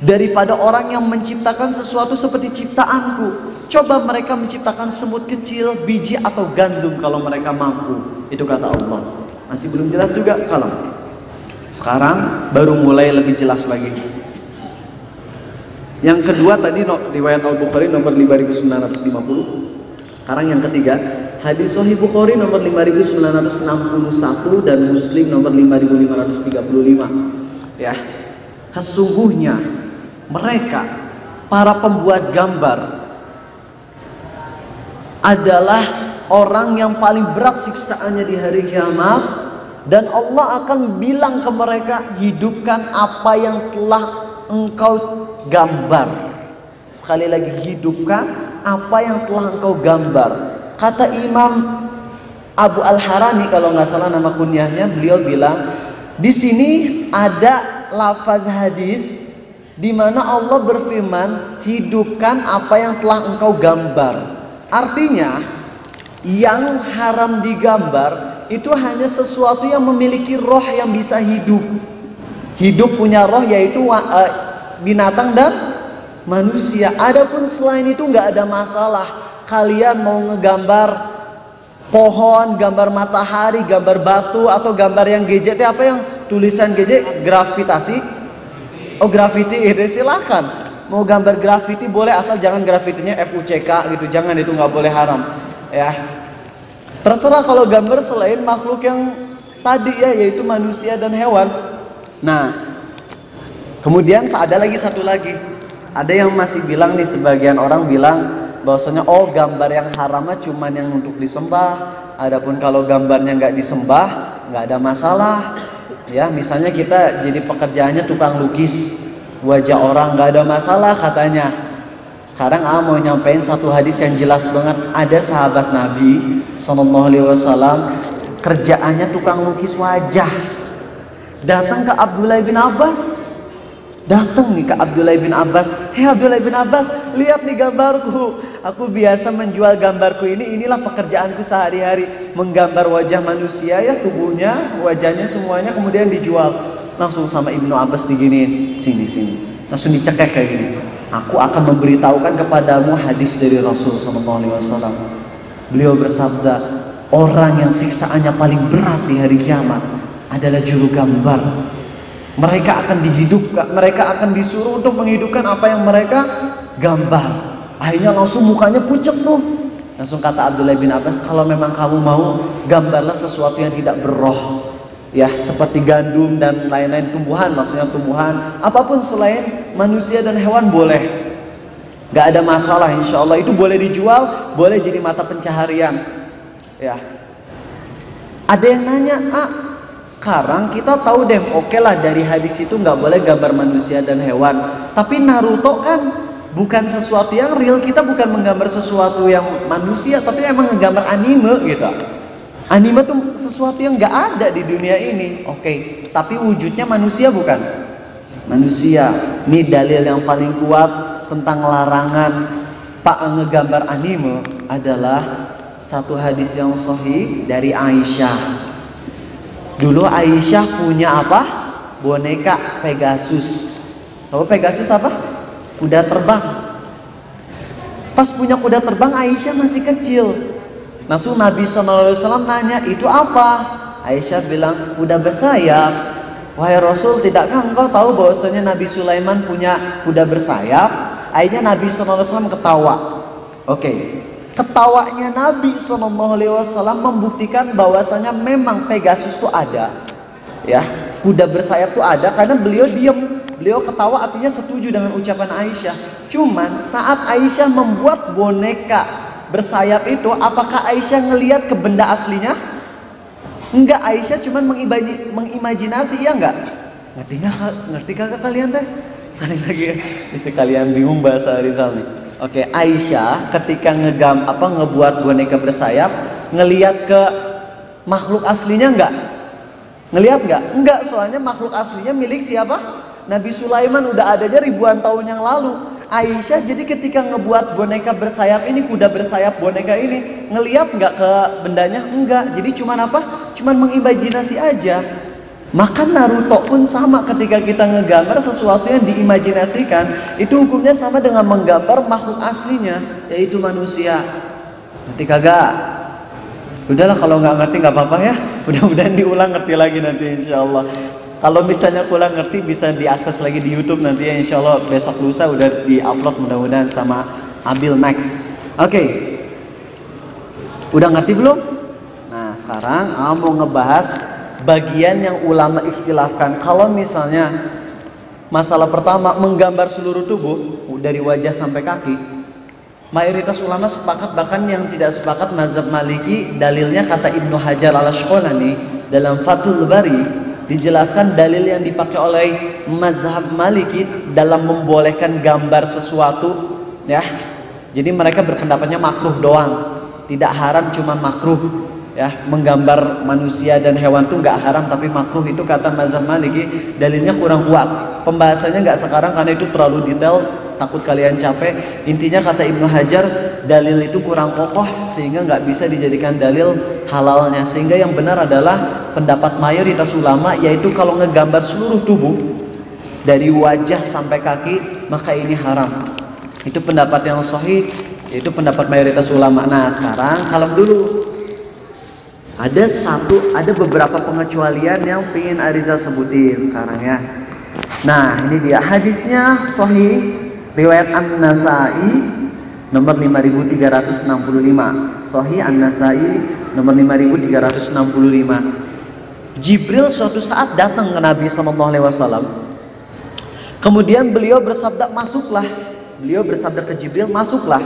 [SPEAKER 1] daripada orang yang menciptakan sesuatu seperti ciptaanku? Coba mereka menciptakan semut kecil, biji atau gandum kalau mereka mampu. Itu kata Allah. Masih belum jelas juga kalau. Sekarang baru mulai lebih jelas lagi. Yang kedua tadi riwayat Al-Bukhari nomor 5950. Sekarang yang ketiga, hadis Sahih Bukhari nomor 5961 dan Muslim nomor 5535. Ya. Sesungguhnya mereka para pembuat gambar adalah orang yang paling berat siksaannya di hari kiamat, dan Allah akan bilang ke mereka, hidupkan apa yang telah engkau gambar. Sekali lagi, hidupkan apa yang telah engkau gambar. Kata Imam Abu Al-Harani kalau nggak salah nama kunyahnya, beliau bilang di sini ada lafaz hadis di mana Allah berfirman, hidupkan apa yang telah engkau gambar. Artinya yang haram digambar itu hanya sesuatu yang memiliki roh yang bisa hidup. Hidup punya roh, yaitu binatang dan manusia. Adapun selain itu nggak ada masalah. Kalian mau ngegambar pohon, gambar matahari, gambar batu, atau gambar yang gadget, apa yang tulisan gadget, gravitasi, graffiti, silakan. Mau gambar graffiti boleh, asal jangan grafitinya FUCK gitu, jangan, itu nggak boleh, haram ya. Terserah kalau gambar selain makhluk yang tadi ya, yaitu manusia dan hewan. Nah, kemudian ada lagi satu lagi, ada yang masih bilang nih, sebagian orang bilang bahwasanya oh gambar yang haramnya cuman yang untuk disembah. Adapun kalau gambarnya nggak disembah, nggak ada masalah. Ya, misalnya kita jadi pekerjaannya tukang lukis wajah orang, nggak ada masalah katanya. Sekarang mau nyampein satu hadis yang jelas banget. Ada sahabat Nabi SAW kerjaannya tukang lukis wajah. Datang ke Abdullah bin Abbas. Datang nih ke Abdullah bin Abbas. Hei Abdullah bin Abbas, lihat nih gambarku. Aku biasa menjual gambarku ini. Inilah pekerjaanku sehari-hari. Menggambar wajah manusia ya, tubuhnya, wajahnya semuanya, kemudian dijual. Langsung sama Ibnu Abbas diginiin. Sini. Langsung dicekek kayak gini. Aku akan memberitahukan kepadamu hadis dari Rasul SAW. Beliau bersabda, orang yang siksaannya paling berat di hari kiamat adalah juru gambar. Mereka akan dihidupkan, mereka akan disuruh untuk menghidupkan apa yang mereka gambar. Akhirnya langsung mukanya pucat tuh. Langsung kata Abdullah bin Abbas, kalau memang kamu mau, gambarlah sesuatu yang tidak berroh. Ya, seperti gandum dan lain-lain tumbuhan, maksudnya tumbuhan, apapun selain manusia dan hewan boleh. Gak ada masalah, insya Allah itu boleh dijual, boleh jadi mata pencaharian. Ya. Ada yang nanya, sekarang kita tahu deh, oke lah dari hadis itu nggak boleh gambar manusia dan hewan. Tapi Naruto kan bukan sesuatu yang real, kita bukan menggambar sesuatu yang manusia, tapi emang ngegambar anime gitu. Anime tuh sesuatu yang nggak ada di dunia ini, oke. Tapi wujudnya manusia bukan? Manusia. Ini dalil yang paling kuat tentang larangan ngegambar anime adalah satu hadis yang sahih dari Aisyah. Dulu Aisyah punya apa? Boneka Pegasus. Tahu Pegasus apa? Kuda terbang. Pas punya kuda terbang Aisyah masih kecil. Langsung Nabi SAW nanya, itu apa? Aisyah bilang, kuda bersayap. Wahai Rasul, tidakkah engkau tahu bahwasanya Nabi Sulaiman punya kuda bersayap? Akhirnya Nabi SAW ketawa. Oke. Ketawanya Nabi SAW membuktikan bahwasanya memang Pegasus itu ada, ya, kuda bersayap itu ada, karena beliau diam, beliau ketawa artinya setuju dengan ucapan Aisyah. Cuman saat Aisyah membuat boneka bersayap itu, apakah Aisyah ngelihat ke benda aslinya? Enggak, Aisyah cuman mengimajinasi, ya enggak? Ngerti kakak kalian teh? Sekali lagi ya, bisa kalian bingung bahasa Rizal nih. Oke, Aisyah ketika ngebuat boneka bersayap, ngelihat ke makhluk aslinya enggak? Ngelihat enggak? Enggak, soalnya makhluk aslinya milik siapa? Nabi Sulaiman, udah ada aja ribuan tahun yang lalu. Aisyah jadi ketika ngebuat boneka bersayap ini, kuda bersayap boneka ini, ngelihat enggak ke bendanya? Enggak. Jadi cuman apa? Cuman mengimajinasi aja. Maka Naruto pun sama, ketika kita ngegambar sesuatu yang diimajinasikan, itu hukumnya sama dengan menggambar makhluk aslinya, yaitu manusia. Ngerti kagak? Udahlah, kalau nggak ngerti nggak apa-apa ya. Mudah-mudahan diulang ngerti lagi nanti insya Allah. Kalau misalnya kurang ngerti bisa diakses lagi di YouTube nanti ya, insya Allah besok lusa udah diupload mudah-mudahan sama Abil Max. Oke. Udah ngerti belum? Nah sekarang mau ngebahas bagian yang ulama ikhtilafkan. Kalau misalnya masalah pertama menggambar seluruh tubuh dari wajah sampai kaki, mayoritas ulama sepakat, bahkan yang tidak sepakat mazhab Maliki, dalilnya kata Ibnu Hajar al-Asqalani dalam Fathul Bari, dijelaskan dalil yang dipakai oleh mazhab Maliki dalam membolehkan gambar sesuatu, ya. Jadi mereka berpendapatnya makruh doang, tidak haram, cuma makruh. Ya, menggambar manusia dan hewan itu nggak haram tapi makruh, itu kata mazhab Maliki. Dalilnya kurang kuat, pembahasannya nggak sekarang karena itu terlalu detail, takut kalian capek. Intinya kata Ibnu Hajar, dalil itu kurang kokoh sehingga nggak bisa dijadikan dalil halalnya. Sehingga yang benar adalah pendapat mayoritas ulama, yaitu kalau ngegambar seluruh tubuh dari wajah sampai kaki maka ini haram. Itu pendapat yang sahih, yaitu pendapat mayoritas ulama. Nah sekarang kalem dulu. Ada beberapa pengecualian yang pengen Ariza sebutin sekarang ya. Nah ini dia hadisnya sahih, riwayat An-Nasai nomor 5365. Sahih An-Nasai nomor 5365. Jibril suatu saat datang ke Nabi SAW. Kemudian beliau bersabda, masuklah. Beliau bersabda ke Jibril, masuklah.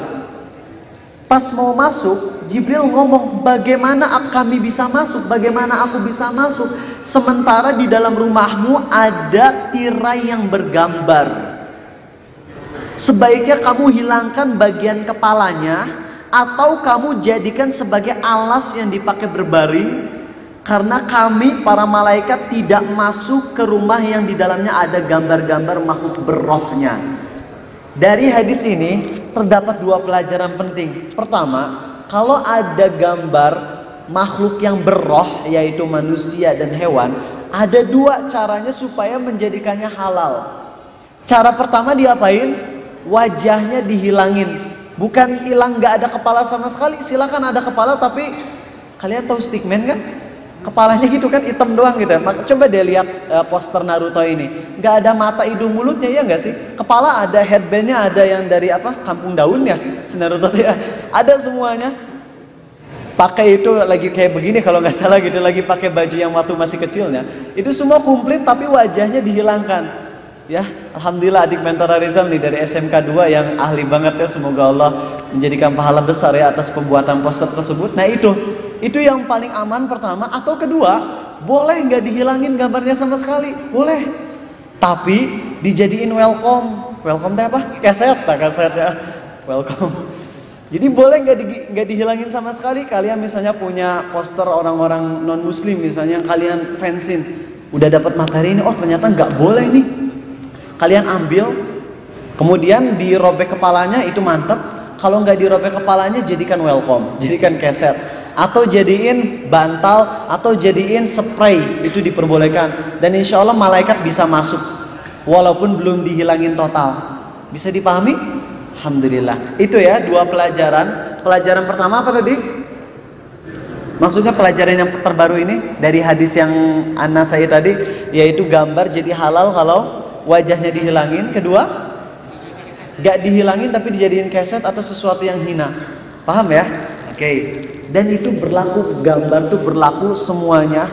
[SPEAKER 1] Pas mau masuk, Jibril ngomong, bagaimana kami bisa masuk? Bagaimana aku bisa masuk? Sementara di dalam rumahmu ada tirai yang bergambar. Sebaiknya kamu hilangkan bagian kepalanya, atau kamu jadikan sebagai alas yang dipakai berbaring, karena kami para malaikat tidak masuk ke rumah yang di dalamnya ada gambar-gambar makhluk berrohnya. Dari hadis ini terdapat dua pelajaran penting. Pertama, kalau ada gambar makhluk yang berroh, yaitu manusia dan hewan, ada dua caranya supaya menjadikannya halal. Cara pertama diapain? Wajahnya dihilangin. Bukan hilang gak ada kepala sama sekali. Silakan ada kepala, tapi kalian tahu stickman kan? Kepalanya gitu kan, hitam doang gitu. Coba deh lihat poster Naruto ini. Gak ada mata, hidung, mulutnya, ya gak sih? Kepala ada, headbandnya ada yang dari apa? Kampung daun ya, si Naruto ya. Ada semuanya. Pakai itu lagi kayak begini kalau nggak salah gitu, lagi pakai baju yang waktu masih kecilnya. Itu semua komplit tapi wajahnya dihilangkan. Ya, alhamdulillah adik Mentara Rizal nih dari SMK 2 yang ahli banget ya, semoga Allah menjadikan pahala besar ya atas pembuatan poster tersebut. Nah itu yang paling aman pertama. Atau kedua, boleh nggak dihilangin gambarnya sama sekali, boleh. Tapi dijadiin welcome teh apa? Kaset ya, welcome. Jadi boleh nggak dihilangin sama sekali. Kalian misalnya punya poster orang-orang non muslim misalnya, kalian fansin, udah dapat materi ini, oh ternyata nggak boleh nih. Kalian ambil, kemudian dirobek kepalanya, itu mantap. Kalau nggak dirobek kepalanya, jadikan welcome, jadikan keset, atau jadiin bantal, atau jadiin spray, itu diperbolehkan. Dan insya Allah malaikat bisa masuk, walaupun belum dihilangin total. Bisa dipahami? Alhamdulillah. Itu ya dua pelajaran. Pelajaran pertama apa tadi? Maksudnya pelajaran yang terbaru ini dari hadis yang Ana saya tadi, yaitu gambar jadi halal kalau wajahnya dihilangin. Kedua, gak dihilangin tapi dijadiin keset atau sesuatu yang hina. Paham ya? Oke. Dan itu berlaku, gambar tuh berlaku semuanya,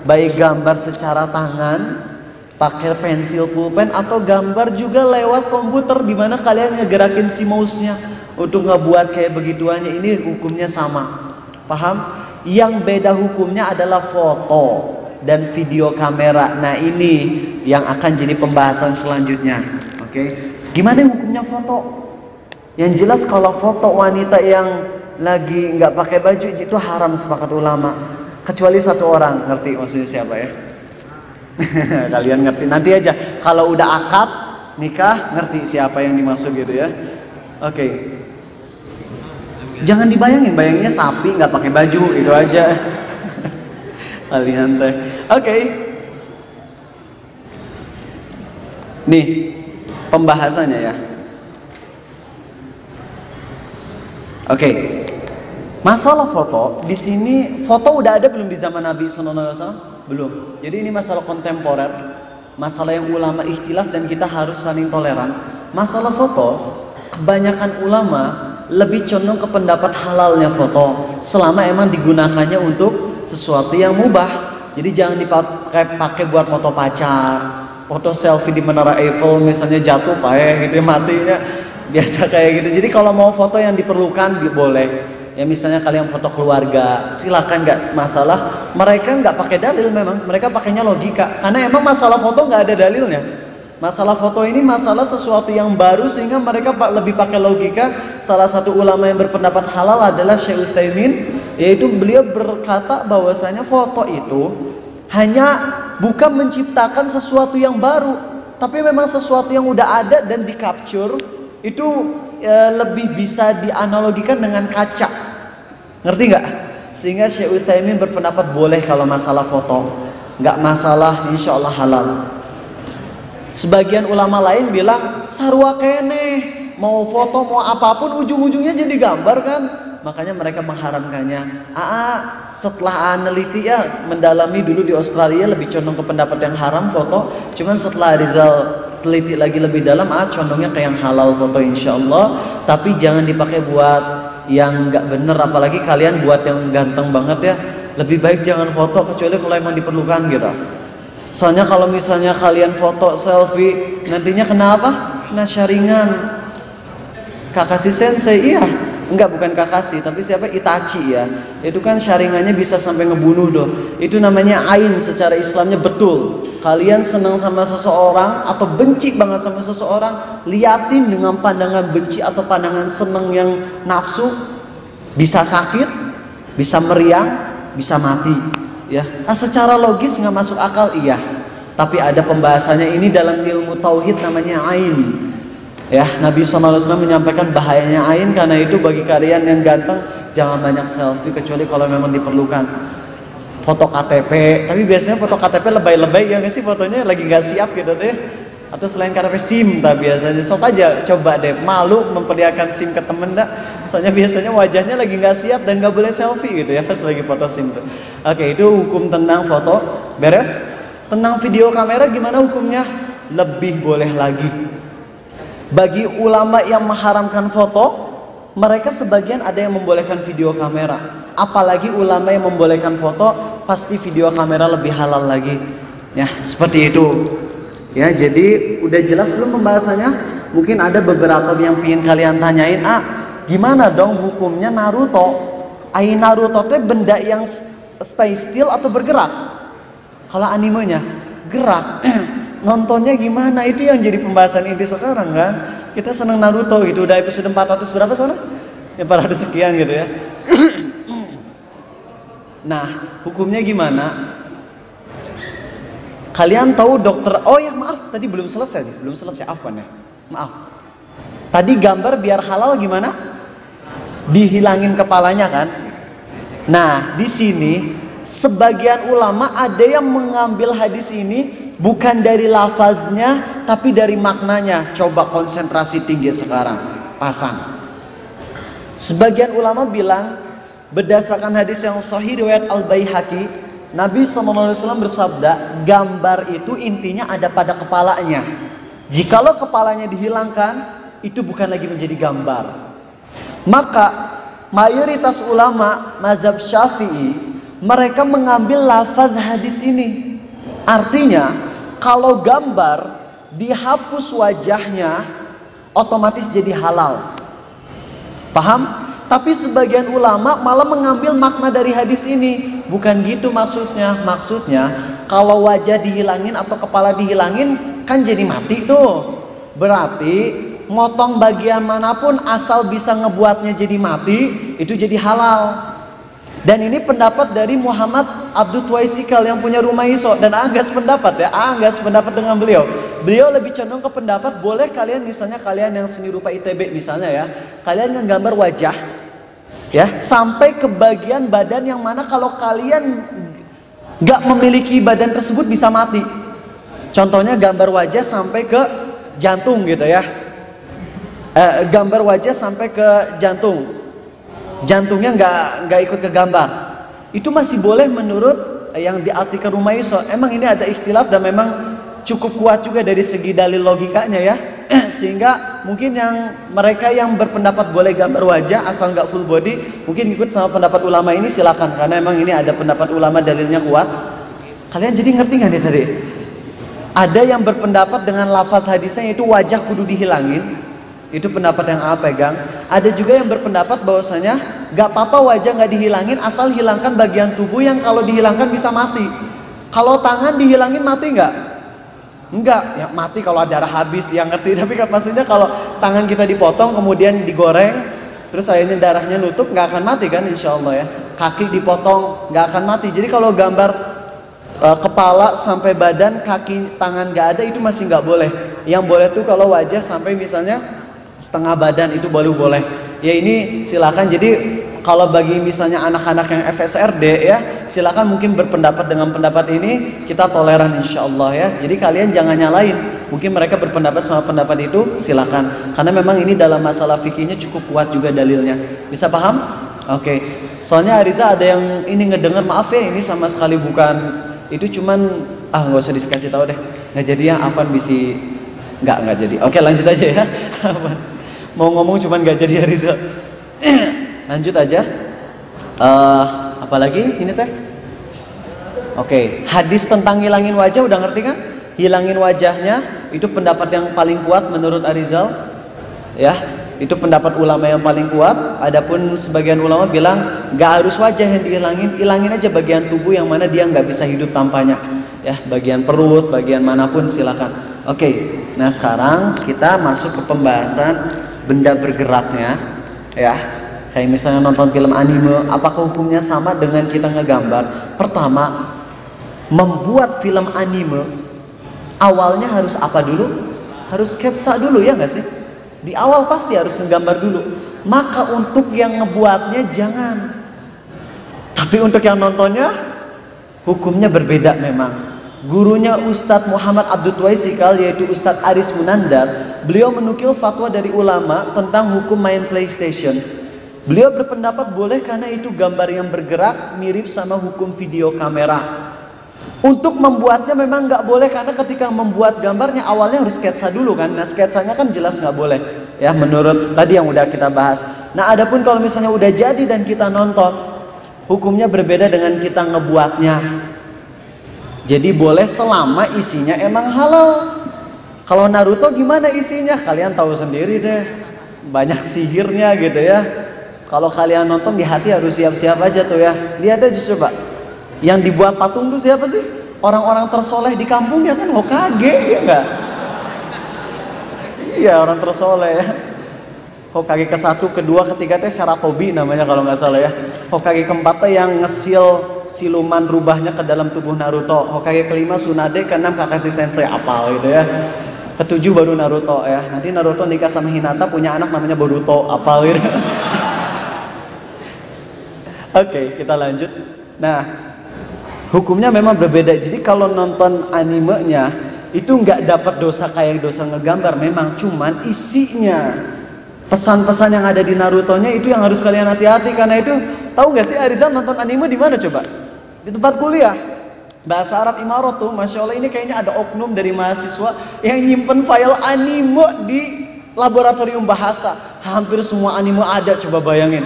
[SPEAKER 1] baik gambar secara tangan, pakai pensil pulpen, atau gambar juga lewat komputer di mana kalian ngegerakin si mouse-nya untuk ngebuat kayak begituannya. Ini hukumnya sama. Paham? Yang beda hukumnya adalah foto dan video kamera. Nah ini yang akan jadi pembahasan selanjutnya. Oke. Gimana hukumnya foto? Yang jelas kalau foto wanita yang lagi nggak pakai baju itu haram sepakat ulama. Kecuali satu orang, ngerti maksudnya siapa ya? Kalian ngerti nanti aja. Kalau udah akad nikah ngerti siapa yang dimaksud gitu ya. Oke. Jangan bayanginnya sapi nggak pakai baju, itu aja. Kalian teh. Oke. Nih pembahasannya ya. Oke. Masalah foto di sini, foto udah ada belum di zaman Nabi SAW? Belum. Jadi ini masalah kontemporer, masalah yang ulama ikhtilaf dan kita harus saling toleran. Masalah foto, kebanyakan ulama lebih condong ke pendapat halalnya foto, selama emang digunakannya untuk sesuatu yang mubah. Jadi jangan dipakai buat foto pacar, foto selfie di Menara Eiffel misalnya jatuh pakai gitu matinya, biasa kayak gitu. Jadi kalau mau foto yang diperlukan boleh. Ya misalnya kalian foto keluarga, silakan, nggak masalah. Mereka nggak pakai dalil, memang mereka pakainya logika. Karena emang masalah foto nggak ada dalilnya. Masalah foto ini masalah sesuatu yang baru sehingga mereka lebih pakai logika. Salah satu ulama yang berpendapat halal adalah Syekh Utsaimin, yaitu beliau berkata bahwasanya foto itu hanya bukan menciptakan sesuatu yang baru, tapi memang sesuatu yang udah ada dan di capture itu lebih bisa dianalogikan dengan kaca. Ngerti nggak? Sehingga Syekh Utsaimin berpendapat boleh kalau masalah foto, nggak masalah, insya Allah halal. Sebagian ulama lain bilang sarua keneh, mau foto mau apapun ujung-ujungnya jadi gambar kan, makanya mereka mengharamkannya. Setelah meneliti ya, mendalami dulu di Australia lebih condong ke pendapat yang haram foto. Cuman setelah Rizal teliti lagi lebih dalam, condongnya ke yang halal foto insya Allah. Tapi jangan dipakai buat yang nggak bener, apalagi kalian buat yang ganteng banget ya. Lebih baik jangan foto kecuali kalau emang diperlukan gitu. Soalnya kalau misalnya kalian foto selfie, nantinya kena apa? Kena syaringan. Kakashi Sensei, iya. Enggak, bukan Kakashi, tapi siapa? Itachi ya. Itu kan syaringannya bisa sampai ngebunuh doh. Itu namanya ain secara Islamnya betul. Kalian senang sama seseorang atau benci banget sama seseorang, liatin dengan pandangan benci atau pandangan senang yang nafsu, bisa sakit, bisa meriang, bisa mati. Ya, secara logis nggak masuk akal, iya. Tapi ada pembahasannya ini dalam ilmu tauhid namanya ain. Ya, Nabi SAW menyampaikan bahayanya ain, karena itu bagi kalian yang ganteng jangan banyak selfie kecuali kalau memang diperlukan. Foto KTP, tapi biasanya foto KTP lebay-lebay ya nggak sih, fotonya lagi nggak siap gitu deh. Atau selain KTP SIM, tapi biasanya sok aja coba deh, malu memperlihatkan SIM ke temen dah. Soalnya biasanya wajahnya lagi nggak siap dan nggak boleh selfie gitu ya pas lagi foto SIM tuh. Oke, itu hukum tentang foto, beres. Tentang video kamera gimana hukumnya? Lebih boleh lagi. Bagi ulama yang mengharamkan foto, mereka sebagian ada yang membolehkan video kamera. Apalagi ulama yang membolehkan foto, pasti video kamera lebih halal lagi. Ya, seperti itu. Ya, jadi udah jelas belum pembahasannya? Mungkin ada beberapa yang ingin kalian tanyain. Gimana dong hukumnya Naruto? Naruto itu benda yang stay still atau bergerak? Kalau animenya gerak, nontonnya gimana? Itu yang jadi pembahasan inti sekarang kan. Kita seneng Naruto gitu, udah episode 400 berapa sana? Ya 400 sekian gitu ya. Nah, hukumnya gimana? Kalian tahu dokter, oh ya maaf, tadi belum selesai, afwan ya. Maaf. Tadi gambar biar halal gimana? Dihilangin kepalanya kan? Nah, di sini sebagian ulama ada yang mengambil hadis ini bukan dari lafaznya, tapi dari maknanya. Coba konsentrasi tinggi sekarang, pasang. Sebagian ulama bilang berdasarkan hadis yang sahih riwayat Al-Baihaqi, Nabi SAW bersabda, gambar itu intinya ada pada kepalanya. Jikalau kepalanya dihilangkan, itu bukan lagi menjadi gambar. Maka mayoritas ulama mazhab Syafi'i, mereka mengambil lafaz hadis ini. Artinya, kalau gambar dihapus wajahnya, otomatis jadi halal. Paham? Tapi sebagian ulama malah mengambil makna dari hadis ini. Bukan gitu maksudnya. Maksudnya kalau wajah dihilangin atau kepala dihilangin kan jadi mati tuh. Berarti motong bagian manapun asal bisa ngebuatnya jadi mati, itu jadi halal. Dan ini pendapat dari Muhammad Abdul Tuwaisikal yang punya rumah iso. Dan Anggas pendapat ya, Anggas pendapat dengan beliau. Beliau lebih cenderung ke pendapat boleh kalian, misalnya kalian yang seni rupa ITB misalnya ya, kalian yang gambar wajah ya sampai ke bagian badan yang mana kalau kalian gak memiliki badan tersebut bisa mati. Contohnya gambar wajah sampai ke jantung gitu ya. Gambar wajah sampai ke jantung, jantungnya nggak ikut ke gambar, itu masih boleh menurut yang diartikan rumah iso. Emang ini ada ikhtilaf dan memang cukup kuat juga dari segi dalil logikanya ya. Sehingga mungkin yang mereka yang berpendapat boleh gambar wajah asal nggak full body, mungkin ikut sama pendapat ulama ini, silakan, karena emang ini ada pendapat ulama dalilnya kuat. Kalian jadi ngerti nggak nih tadi? Ada yang berpendapat dengan lafaz hadisnya itu wajah kudu dihilangin. Itu pendapat yang pegang. Ada juga yang berpendapat bahwasanya gak apa-apa wajah gak dihilangin asal hilangkan bagian tubuh yang kalau dihilangkan bisa mati. Kalau tangan dihilangin mati gak? Enggak, ya mati kalau darah habis, yang ngerti. Tapi kan maksudnya kalau tangan kita dipotong kemudian digoreng, terus akhirnya darahnya nutup, gak akan mati kan insya Allah ya. Kaki dipotong gak akan mati. Jadi kalau gambar kepala sampai badan, kaki, tangan gak ada, itu masih gak boleh. Yang boleh tuh kalau wajah sampai misalnya setengah badan, itu baru boleh. Ya ini silakan. Jadi kalau bagi misalnya anak-anak yang FSRD ya, silakan mungkin berpendapat dengan pendapat ini, kita toleran insya Allah ya. Jadi kalian jangan nyalain. Mungkin mereka berpendapat sama pendapat itu, silakan. Karena memang ini dalam masalah fikihnya cukup kuat juga dalilnya. Bisa paham? Oke. Soalnya Ariza ada yang ini ngedenger, maaf ya ini sama sekali bukan itu, cuman nggak usah dikasih tahu deh. Nggak jadi ya, Afan bisi nggak jadi. Oke, lanjut aja ya. Mau ngomong cuman nggak jadi ya Riza. Lanjut aja. Apalagi ini teh? Oke, hadis tentang hilangin wajah udah ngerti kan? Hilangin wajahnya itu pendapat yang paling kuat menurut Arizal. Ya, itu pendapat ulama yang paling kuat. Adapun sebagian ulama bilang nggak harus wajah yang dihilangin, hilangin aja bagian tubuh yang mana dia nggak bisa hidup tanpanya. Ya, bagian perut, bagian manapun silakan. Oke, nah sekarang kita masuk ke pembahasan benda bergeraknya. Ya, kayak misalnya nonton film anime, apakah hukumnya sama dengan kita ngegambar? Pertama, membuat film anime awalnya harus apa dulu? Harus sketsa dulu ya nggak sih? Di awal pasti harus ngegambar dulu. Maka untuk yang ngebuatnya jangan. Tapi untuk yang nontonnya hukumnya berbeda memang. Gurunya Ustadz Muhammad Abdul Tuwaisikal, yaitu Ustadz Aris Munandar, beliau menukil fatwa dari ulama tentang hukum main PlayStation. Beliau berpendapat boleh karena itu gambar yang bergerak mirip sama hukum video kamera. Untuk membuatnya memang nggak boleh karena ketika membuat gambarnya awalnya harus sketsa dulu kan. Nah sketsanya kan jelas nggak boleh ya menurut tadi yang udah kita bahas. Nah adapun kalau misalnya udah jadi dan kita nonton, hukumnya berbeda dengan kita ngebuatnya. Jadi boleh selama isinya emang halal. Kalau Naruto gimana isinya? Kalian tahu sendiri deh, banyak sihirnya gitu ya. Kalau kalian nonton di hati harus siap-siap aja tuh ya. Lihat aja coba. Yang dibuat patung tuh siapa sih? Orang-orang tersoleh di kampungnya kan Hokage ya enggak? Iya orang tersoleh ya. Hokage ke-1, ke-2, ke-3 teh Saratobi namanya kalau nggak salah ya. Hokage ke-4 yang ngesil siluman rubahnya ke dalam tubuh Naruto. Hokage ke-5 Tsunade, ke-6 Kakashi Sensei, apal gitu ya. Ke-7 baru Naruto ya. Nanti Naruto nikah sama Hinata punya anak namanya Boruto, apal gitu. Oke, kita lanjut. Nah, hukumnya memang berbeda. Jadi kalau nonton animenya itu nggak dapat dosa kayak dosa ngegambar memang, cuman isinya pesan-pesan yang ada di Naruto-nya itu yang harus kalian hati-hati. Karena itu tahu nggak sih Arizal nonton anime di mana coba? Di tempat kuliah bahasa Arab Imarat tuh, masya Allah ini kayaknya ada oknum dari mahasiswa yang nyimpen file anime di laboratorium bahasa. Hampir semua anime ada, coba bayangin.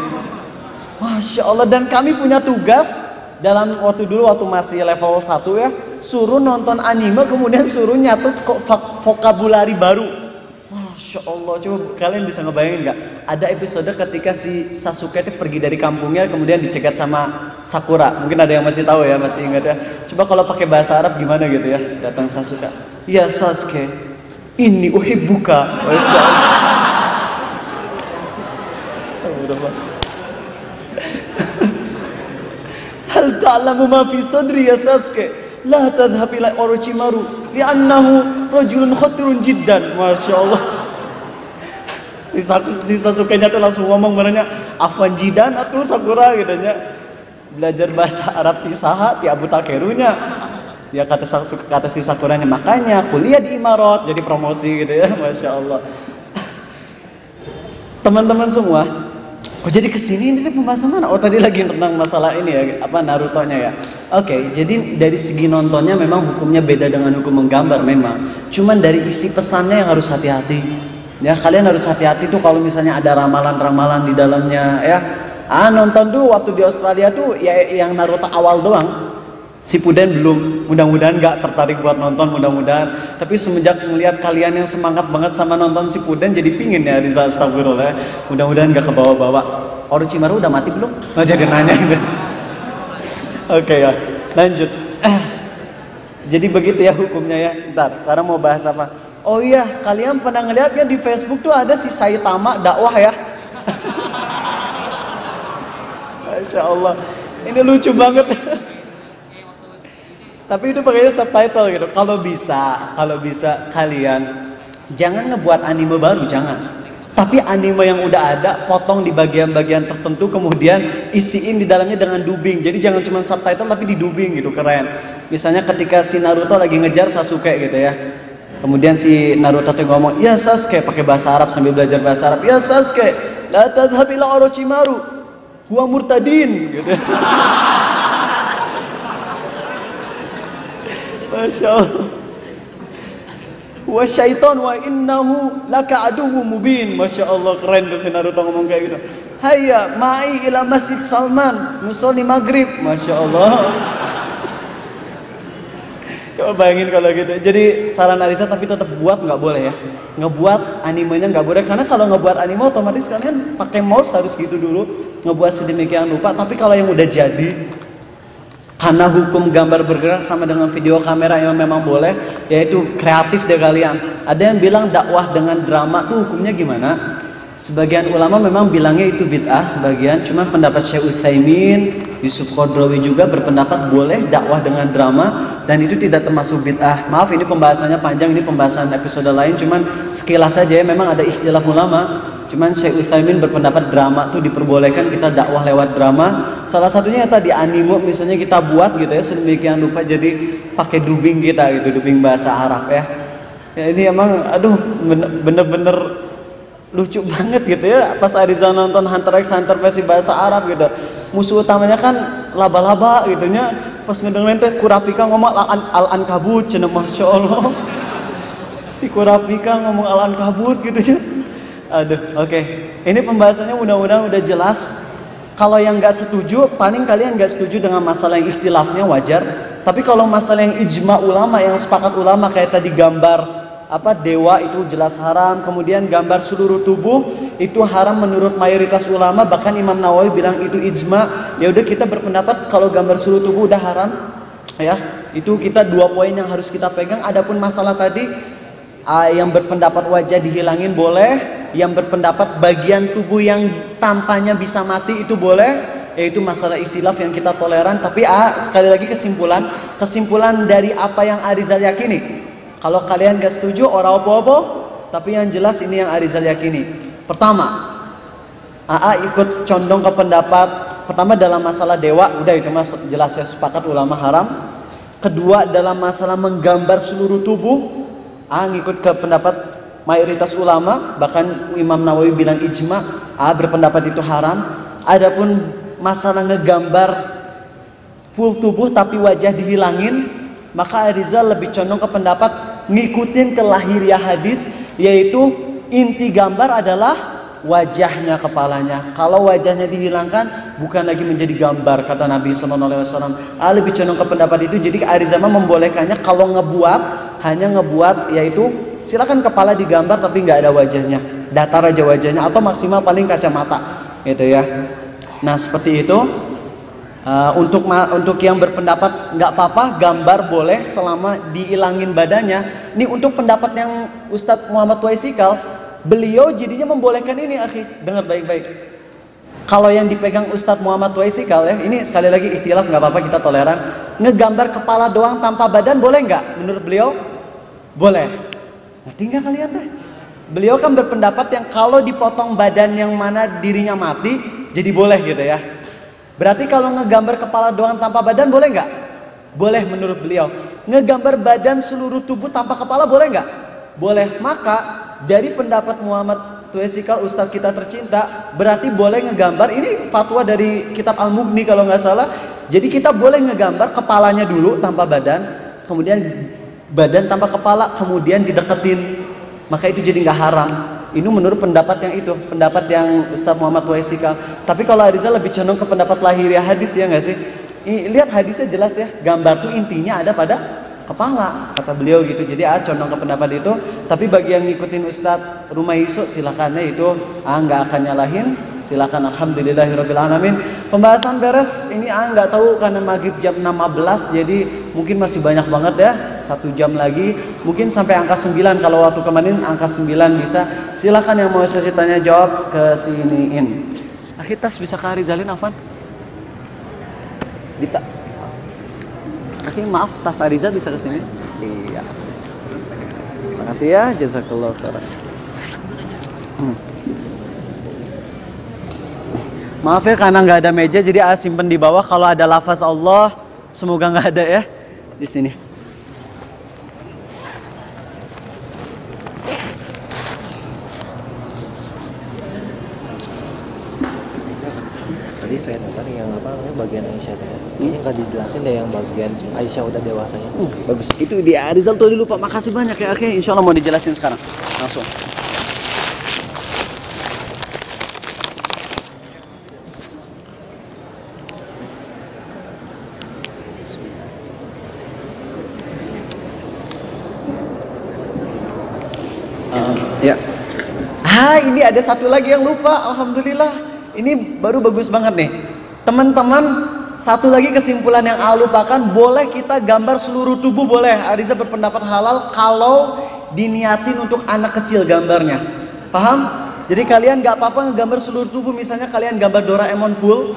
[SPEAKER 1] Masya Allah. Dan kami punya tugas dalam waktu masih level 1 ya, suruh nonton anime kemudian suruh nyatut vokabulari baru. Masya Allah, coba kalian bisa ngebayangin nggak? Ada episode ketika si Sasuke itu pergi dari kampungnya kemudian dicegat sama Sakura. Mungkin ada yang masih tahu ya, masih ingat ya. Coba kalau pakai bahasa Arab gimana gitu ya? Datang Sasuke, ya Sasuke, ini uhibbuka. Masya Allah. Astagfirullah. Hal ta'lamu ma fi sadri ya Sasuke? La tadhhab ila Orochimaru li'annahu rajulun khatirun jiddan. Masya Allah. Si Sasuke-nya tuh langsung ngomong benernya afwan jidan atau Sakura gitu nya. Belajar bahasa Arab ti saha ti Abu Takerunya. Ya kata si Sakuranya, makanya kuliah di Imarat jadi promosi gitu ya. Masya Allah. Teman-teman semua, kok jadi kesini ini pembahasan mana? Oh tadi lagi tentang masalah ini ya, apa Naruto-nya ya. Oke, jadi dari segi nontonnya memang hukumnya beda dengan hukum menggambar memang. Cuman dari isi pesannya yang harus hati-hati. Ya kalian harus hati-hati tuh kalau misalnya ada ramalan-ramalan di dalamnya ya. Nonton tuh waktu di Australia tuh ya yang Naruto awal doang. Shippuden belum, mudah-mudahan nggak tertarik buat nonton, mudah-mudahan. Tapi semenjak melihat kalian yang semangat banget sama nonton Shippuden jadi pingin ya Rizal, astagfirullah. Mudah-mudahan nggak kebawa-bawa. Orochimaru udah mati belum? Nggak jadi nanya gitu. Oke ya, lanjut. Jadi begitu ya hukumnya ya. Ntar, sekarang mau bahas apa? Oh iya, kalian pernah ngeliat ya di Facebook tuh ada si Saitama dakwah ya. Masya Allah, ini lucu banget. Tapi itu pakainya subtitle gitu. Kalau bisa kalian jangan ngebuat anime baru, jangan. Tapi anime yang udah ada, potong di bagian-bagian tertentu, kemudian isiin di dalamnya dengan dubbing. Jadi jangan cuma subtitle tapi di dubbing gitu, keren. Misalnya ketika si Naruto lagi ngejar Sasuke gitu ya. Kemudian si Naruto tuh ngomong, ya Sasuke, pakai bahasa Arab sambil belajar bahasa Arab. Ya Sasuke, la tadhhab ila Orochimaru, huwa murtadin gitu. Masya Allah. Wa syaitan wa innahu laka aduwwum mubin. Masya Allah, keren tuh si Naruto ngomong kayak gitu. Hayya ma'i ila Masjid Salman nusolli maghrib. Masya Allah. Bayangin kalau gitu. Jadi saran Ariza tapi tetap buat nggak boleh ya. Ngebuat animenya nggak boleh karena kalau ngebuat anime otomatis kalian pakai mouse harus gitu dulu. Ngebuat sedemikian rupa. Tapi kalau yang udah jadi, karena hukum gambar bergerak sama dengan video kamera yang memang boleh, yaitu kreatif deh kalian. Ada yang bilang dakwah dengan drama tuh hukumnya gimana? Sebagian ulama memang bilangnya itu bid'ah, sebagian cuma pendapat Syekh Utsaimin, Yusuf Qaradawi juga berpendapat boleh dakwah dengan drama dan itu tidak termasuk bid'ah. Maaf ini pembahasannya panjang, ini pembahasan episode lain, cuman sekilas saja ya memang ada ikhtilaf ulama. Cuman Syekh Utsaimin berpendapat drama tuh diperbolehkan kita dakwah lewat drama. Salah satunya tadi anime misalnya kita buat gitu ya sedemikian rupa jadi pakai dubbing kita gitu, dubbing bahasa Arab ya. Ya ini emang aduh bener-bener lucu banget gitu ya pas Ariza nonton Hunter x Hunter versi bahasa Arab gitu. Musuh utamanya kan laba-laba gitu nya. Pas ngedengerin teh Kurapika ngomong al-ankabut cenah masyaallah. Si Kurapika ngomong al-ankabut gitu ya. Aduh, oke. Ini pembahasannya mudah-mudahan udah jelas. Kalau yang nggak setuju, paling kalian nggak setuju dengan masalah yang ikhtilafnya wajar. Tapi kalau masalah yang ijma ulama, yang sepakat ulama kayak tadi gambar dewa itu jelas haram, kemudian gambar seluruh tubuh itu haram menurut mayoritas ulama, bahkan Imam Nawawi bilang itu ijma. Ya udah kita berpendapat kalau gambar seluruh tubuh udah haram ya. Itu kita 2 poin yang harus kita pegang. Adapun masalah tadi yang berpendapat wajah dihilangin boleh, yang berpendapat bagian tubuh yang tampaknya bisa mati itu boleh, yaitu masalah ikhtilaf yang kita toleran. Tapi sekali lagi kesimpulan dari apa yang Arizal yakini. Kalau kalian gak setuju, orang apa-apa, tapi yang jelas ini yang Arizal yakini. Pertama, ikut condong ke pendapat pertama dalam masalah dewa, udah itu mas jelas ya sepakat ulama haram. Kedua dalam masalah menggambar seluruh tubuh, ngikut ke pendapat mayoritas ulama, bahkan Imam Nawawi bilang ijma, berpendapat itu haram. Adapun masalah ngegambar full tubuh tapi wajah dihilangin, maka Arizal lebih condong ke pendapat ngikutin ke lahiriah hadis, yaitu inti gambar adalah wajahnya, kepalanya. Kalau wajahnya dihilangkan bukan lagi menjadi gambar, kata Nabi SAW. Lebih condong ke pendapat itu. Jadi Arizal membolehkannya kalau hanya ngebuat yaitu silakan kepala digambar tapi nggak ada wajahnya, datar aja wajahnya, atau maksimal paling kacamata gitu ya. Nah seperti itu. Untuk yang berpendapat nggak apa-apa gambar boleh selama diilangin badannya. Ini untuk pendapat yang Ustadz Muhammad Waisikal, beliau jadinya membolehkan ini, akhi, dengar baik-baik. Kalau yang dipegang Ustadz Muhammad Waisikal ya, ini sekali lagi ikhtilaf, nggak apa-apa kita toleran. Ngegambar kepala doang tanpa badan boleh nggak? Menurut beliau boleh. Nah tinggal kalian deh. Beliau kan berpendapat yang kalau dipotong badan yang mana dirinya mati jadi boleh gitu ya. Berarti kalau ngegambar kepala doang tanpa badan boleh nggak? Boleh menurut beliau. Ngegambar badan seluruh tubuh tanpa kepala boleh nggak? Boleh. Maka dari pendapat Muhammad Tuesikal, ustadz kita tercinta, berarti boleh ngegambar. Ini fatwa dari kitab Al-Mughni kalau nggak salah. Jadi kita boleh ngegambar kepalanya dulu tanpa badan, kemudian badan tanpa kepala, kemudian dideketin. Maka itu jadi nggak haram. Ini menurut pendapat yang Ustadz Muhammad Waisikal. Tapi kalau Arizal lebih condong ke pendapat lahiriah hadis, ya nggak sih? Lihat hadisnya jelas ya, gambar tuh intinya ada pada kepala, kata beliau gitu. Jadi condong ke pendapat itu. Tapi bagi yang ngikutin Ustadz Rumaiso silakan ya, itu nggak akan nyalahin. Silakan, alhamdulillahirabbil alamin. Pembahasan beres. Ini nggak tahu karena maghrib jam 16, jadi mungkin masih banyak banget ya, 1 jam lagi. Mungkin sampai angka 9, kalau waktu kemarin angka 9 bisa. Silakan yang mau sesi tanya jawab ke siniin. Akhitas bisa ke Arizalin, Afan? Oke, maaf, tas Arizal bisa ke sini? Iya. Makasih ya, jazakallahu khairan. Maaf ya karena nggak ada meja, jadi simpen di bawah. Kalau ada lafaz Allah, semoga nggak ada ya di sini.
[SPEAKER 2] Tadi saya nonton yang bagian Aisyah teh. Kayaknya nggak dijelasin deh yang bagian Aisyah udah dewasanya.
[SPEAKER 1] Bagus. Itu di Arizal tuh dulu Pak. Makasih banyak ya. Oke, insya Allah mau dijelasin sekarang. Langsung. Ya, ini ada satu lagi yang lupa. Alhamdulillah. Ini baru bagus banget nih. Teman-teman, satu lagi kesimpulan yang lupakan, boleh kita gambar seluruh tubuh boleh. Ariza berpendapat halal kalau diniatin untuk anak kecil gambarnya. Paham? Jadi kalian gak apa-apa ngegambar seluruh tubuh. Misalnya kalian gambar Doraemon full,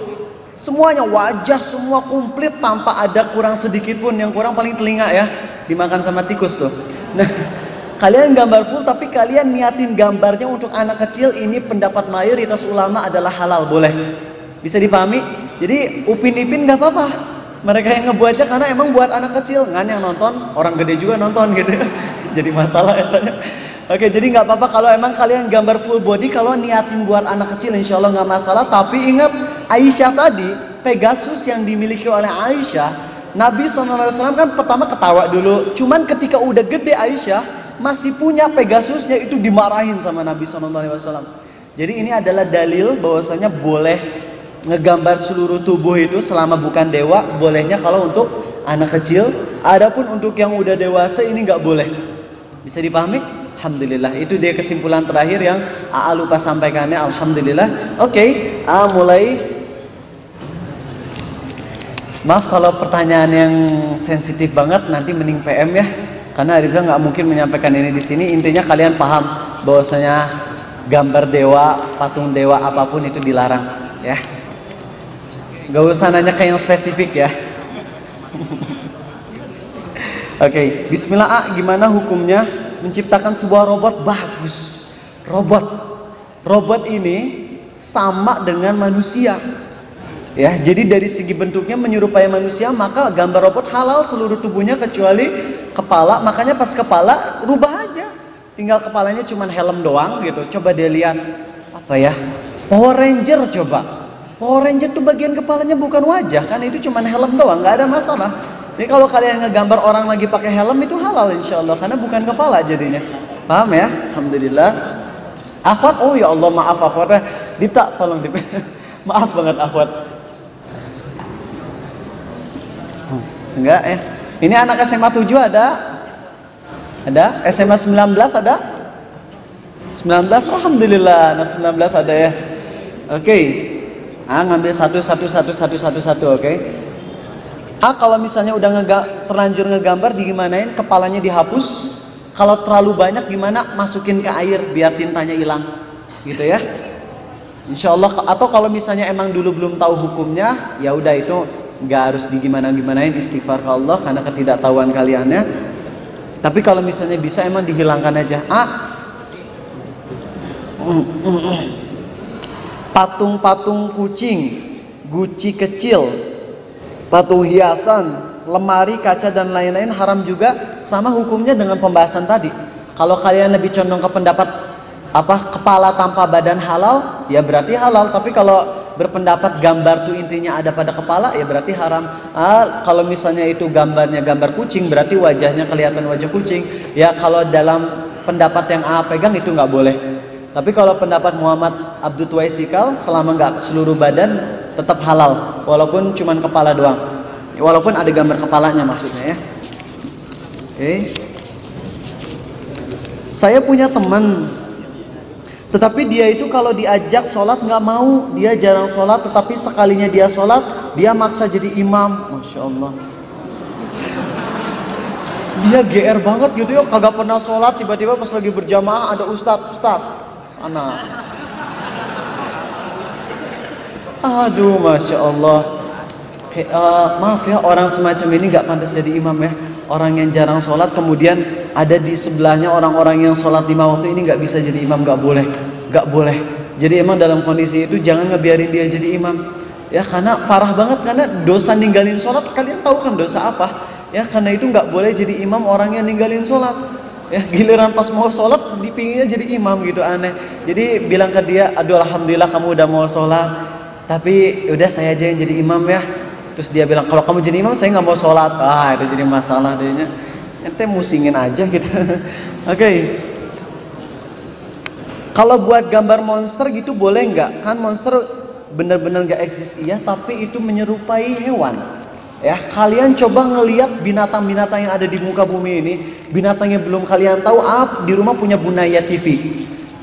[SPEAKER 1] semuanya wajah semua komplit tanpa ada kurang sedikit pun. Yang kurang paling telinga ya, dimakan sama tikus tuh. Nah, kalian gambar full tapi kalian niatin gambarnya untuk anak kecil. Ini pendapat mayoritas ulama adalah halal, boleh. Bisa dipahami? Jadi Upin Ipin gak apa-apa. Mereka yang ngebuatnya karena emang buat anak kecil. Ngan yang nonton, orang gede juga nonton gitu. Jadi masalah ya. Oke, jadi nggak apa-apa kalau emang kalian gambar full body. Kalau niatin buat anak kecil insya Allah nggak masalah. Tapi ingat Aisyah tadi, Pegasus yang dimiliki oleh Aisyah, Nabi SAW kan pertama ketawa dulu. Cuman ketika udah gede Aisyah masih punya Pegasusnya, itu dimarahin sama Nabi SAW. Jadi ini adalah dalil bahwasanya boleh ngegambar seluruh tubuh itu selama bukan dewa. Bolehnya kalau untuk anak kecil. Adapun untuk yang udah dewasa ini nggak boleh. Bisa dipahami? Alhamdulillah, itu dia kesimpulan terakhir yang lupa sampaikannya. Alhamdulillah. Oke, mulai. Maaf kalau pertanyaan yang sensitif banget, nanti mending PM ya. Karena Ariza nggak mungkin menyampaikan ini di sini. Intinya kalian paham bahwasanya gambar dewa, patung dewa apapun itu dilarang, ya. Gak usah nanya ke yang spesifik ya. Oke, Bismillah. Gimana hukumnya menciptakan sebuah robot? Bagus. Robot ini sama dengan manusia. Ya, jadi dari segi bentuknya menyerupai manusia, maka gambar robot halal seluruh tubuhnya kecuali kepala. Makanya pas kepala rubah aja. Tinggal kepalanya cuman helm doang gitu. Coba dia lihat apa ya? Power Ranger coba. Power Ranger tuh bagian kepalanya bukan wajah kan, itu cuman helm doang, nggak ada masalah. Jadi kalau kalian ngegambar orang lagi pakai helm itu halal insya Allah karena bukan kepala jadinya. Paham ya? Alhamdulillah. Akhwat, oh ya Allah maaf akhwat. Dipta tolong Dip. Maaf banget akhwat. Enggak ya. Ini anak SMA 7 ada? Ada? SMA 19 ada? 19 Alhamdulillah. Anak 19 ada ya. Oke. Ngambil satu, oke. Kalau misalnya udah terlanjur ngegambar, digimanain? Kepalanya dihapus. Kalau terlalu banyak gimana? Masukin ke air biar tintanya hilang, gitu ya. Insya Allah. Atau kalau misalnya emang dulu belum tahu hukumnya, ya udah itu nggak harus digimanain, istighfar ke Allah karena ketidaktahuan kaliannya. Tapi kalau misalnya bisa emang dihilangkan aja. Patung-patung kucing, guci kecil, patung hiasan, lemari, kaca dan lain-lain haram juga, sama hukumnya dengan pembahasan tadi. Kalau kalian lebih condong ke pendapat kepala tanpa badan halal, ya berarti halal. Tapi kalau berpendapat gambar tuh intinya ada pada kepala, ya berarti haram. Kalau misalnya itu gambarnya gambar kucing, berarti wajahnya kelihatan wajah kucing. Ya kalau dalam pendapat yang pegang itu nggak boleh. Tapi kalau pendapat Muhammad Abdul Tuwaisikal, selama nggak seluruh badan tetap halal, walaupun cuman kepala doang, walaupun ada gambar kepalanya maksudnya ya. Oke. Saya punya teman, tetapi dia itu kalau diajak sholat nggak mau, dia jarang sholat, tetapi sekalinya dia sholat, dia maksa jadi imam. Masya Allah. Dia GR banget gitu ya, kagak pernah sholat, tiba-tiba pas lagi berjamaah ada ustadz sana. Aduh, Masya Allah. Maaf ya, orang semacam ini gak pantas jadi imam ya. Orang yang jarang sholat, kemudian ada di sebelahnya orang-orang yang sholat 5 waktu, ini gak bisa jadi imam, gak boleh. Jadi emang dalam kondisi itu jangan ngebiarin dia jadi imam. Ya karena parah banget, karena dosa ninggalin sholat, kalian tahu kan dosa apa? Ya karena itu gak boleh jadi imam orang yang ninggalin sholat. Ya giliran pas mau sholat dipinginnya jadi imam gitu, aneh. Jadi bilang ke dia, aduh alhamdulillah kamu udah mau sholat, tapi udah saya aja yang jadi imam ya. Terus dia bilang, kalau kamu jadi imam saya nggak mau sholat. Itu jadi masalah dianya. Ente musingin aja gitu. Oke. Kalau buat gambar monster gitu boleh nggak? Kan monster benar-benar nggak eksis iya, tapi itu menyerupai hewan. Ya, kalian coba ngelihat binatang-binatang yang ada di muka bumi ini. Binatang yang belum kalian tahu, di rumah punya Bunaya TV.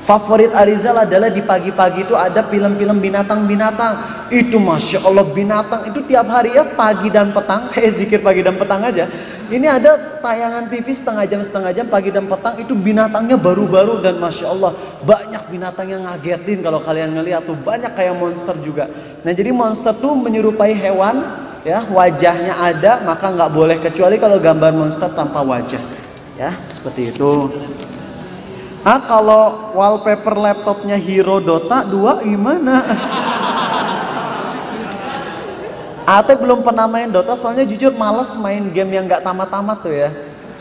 [SPEAKER 1] Favorit Arizal adalah di pagi-pagi itu ada film-film binatang-binatang. Itu Masya Allah, binatang itu tiap hari ya, pagi dan petang, kayak zikir pagi dan petang aja. Ini ada tayangan TV setengah jam pagi dan petang, itu binatangnya baru-baru dan Masya Allah banyak binatang yang ngagetin kalau kalian ngeliat tuh, banyak kayak monster juga. Nah jadi monster tuh menyerupai hewan ya, wajahnya ada, maka nggak boleh, kecuali kalau gambar monster tanpa wajah ya, seperti itu. Kalau wallpaper laptopnya Hero Dota 2 gimana? Ate belum pernah main Dota, soalnya jujur males main game yang gak tamat-tamat tuh ya.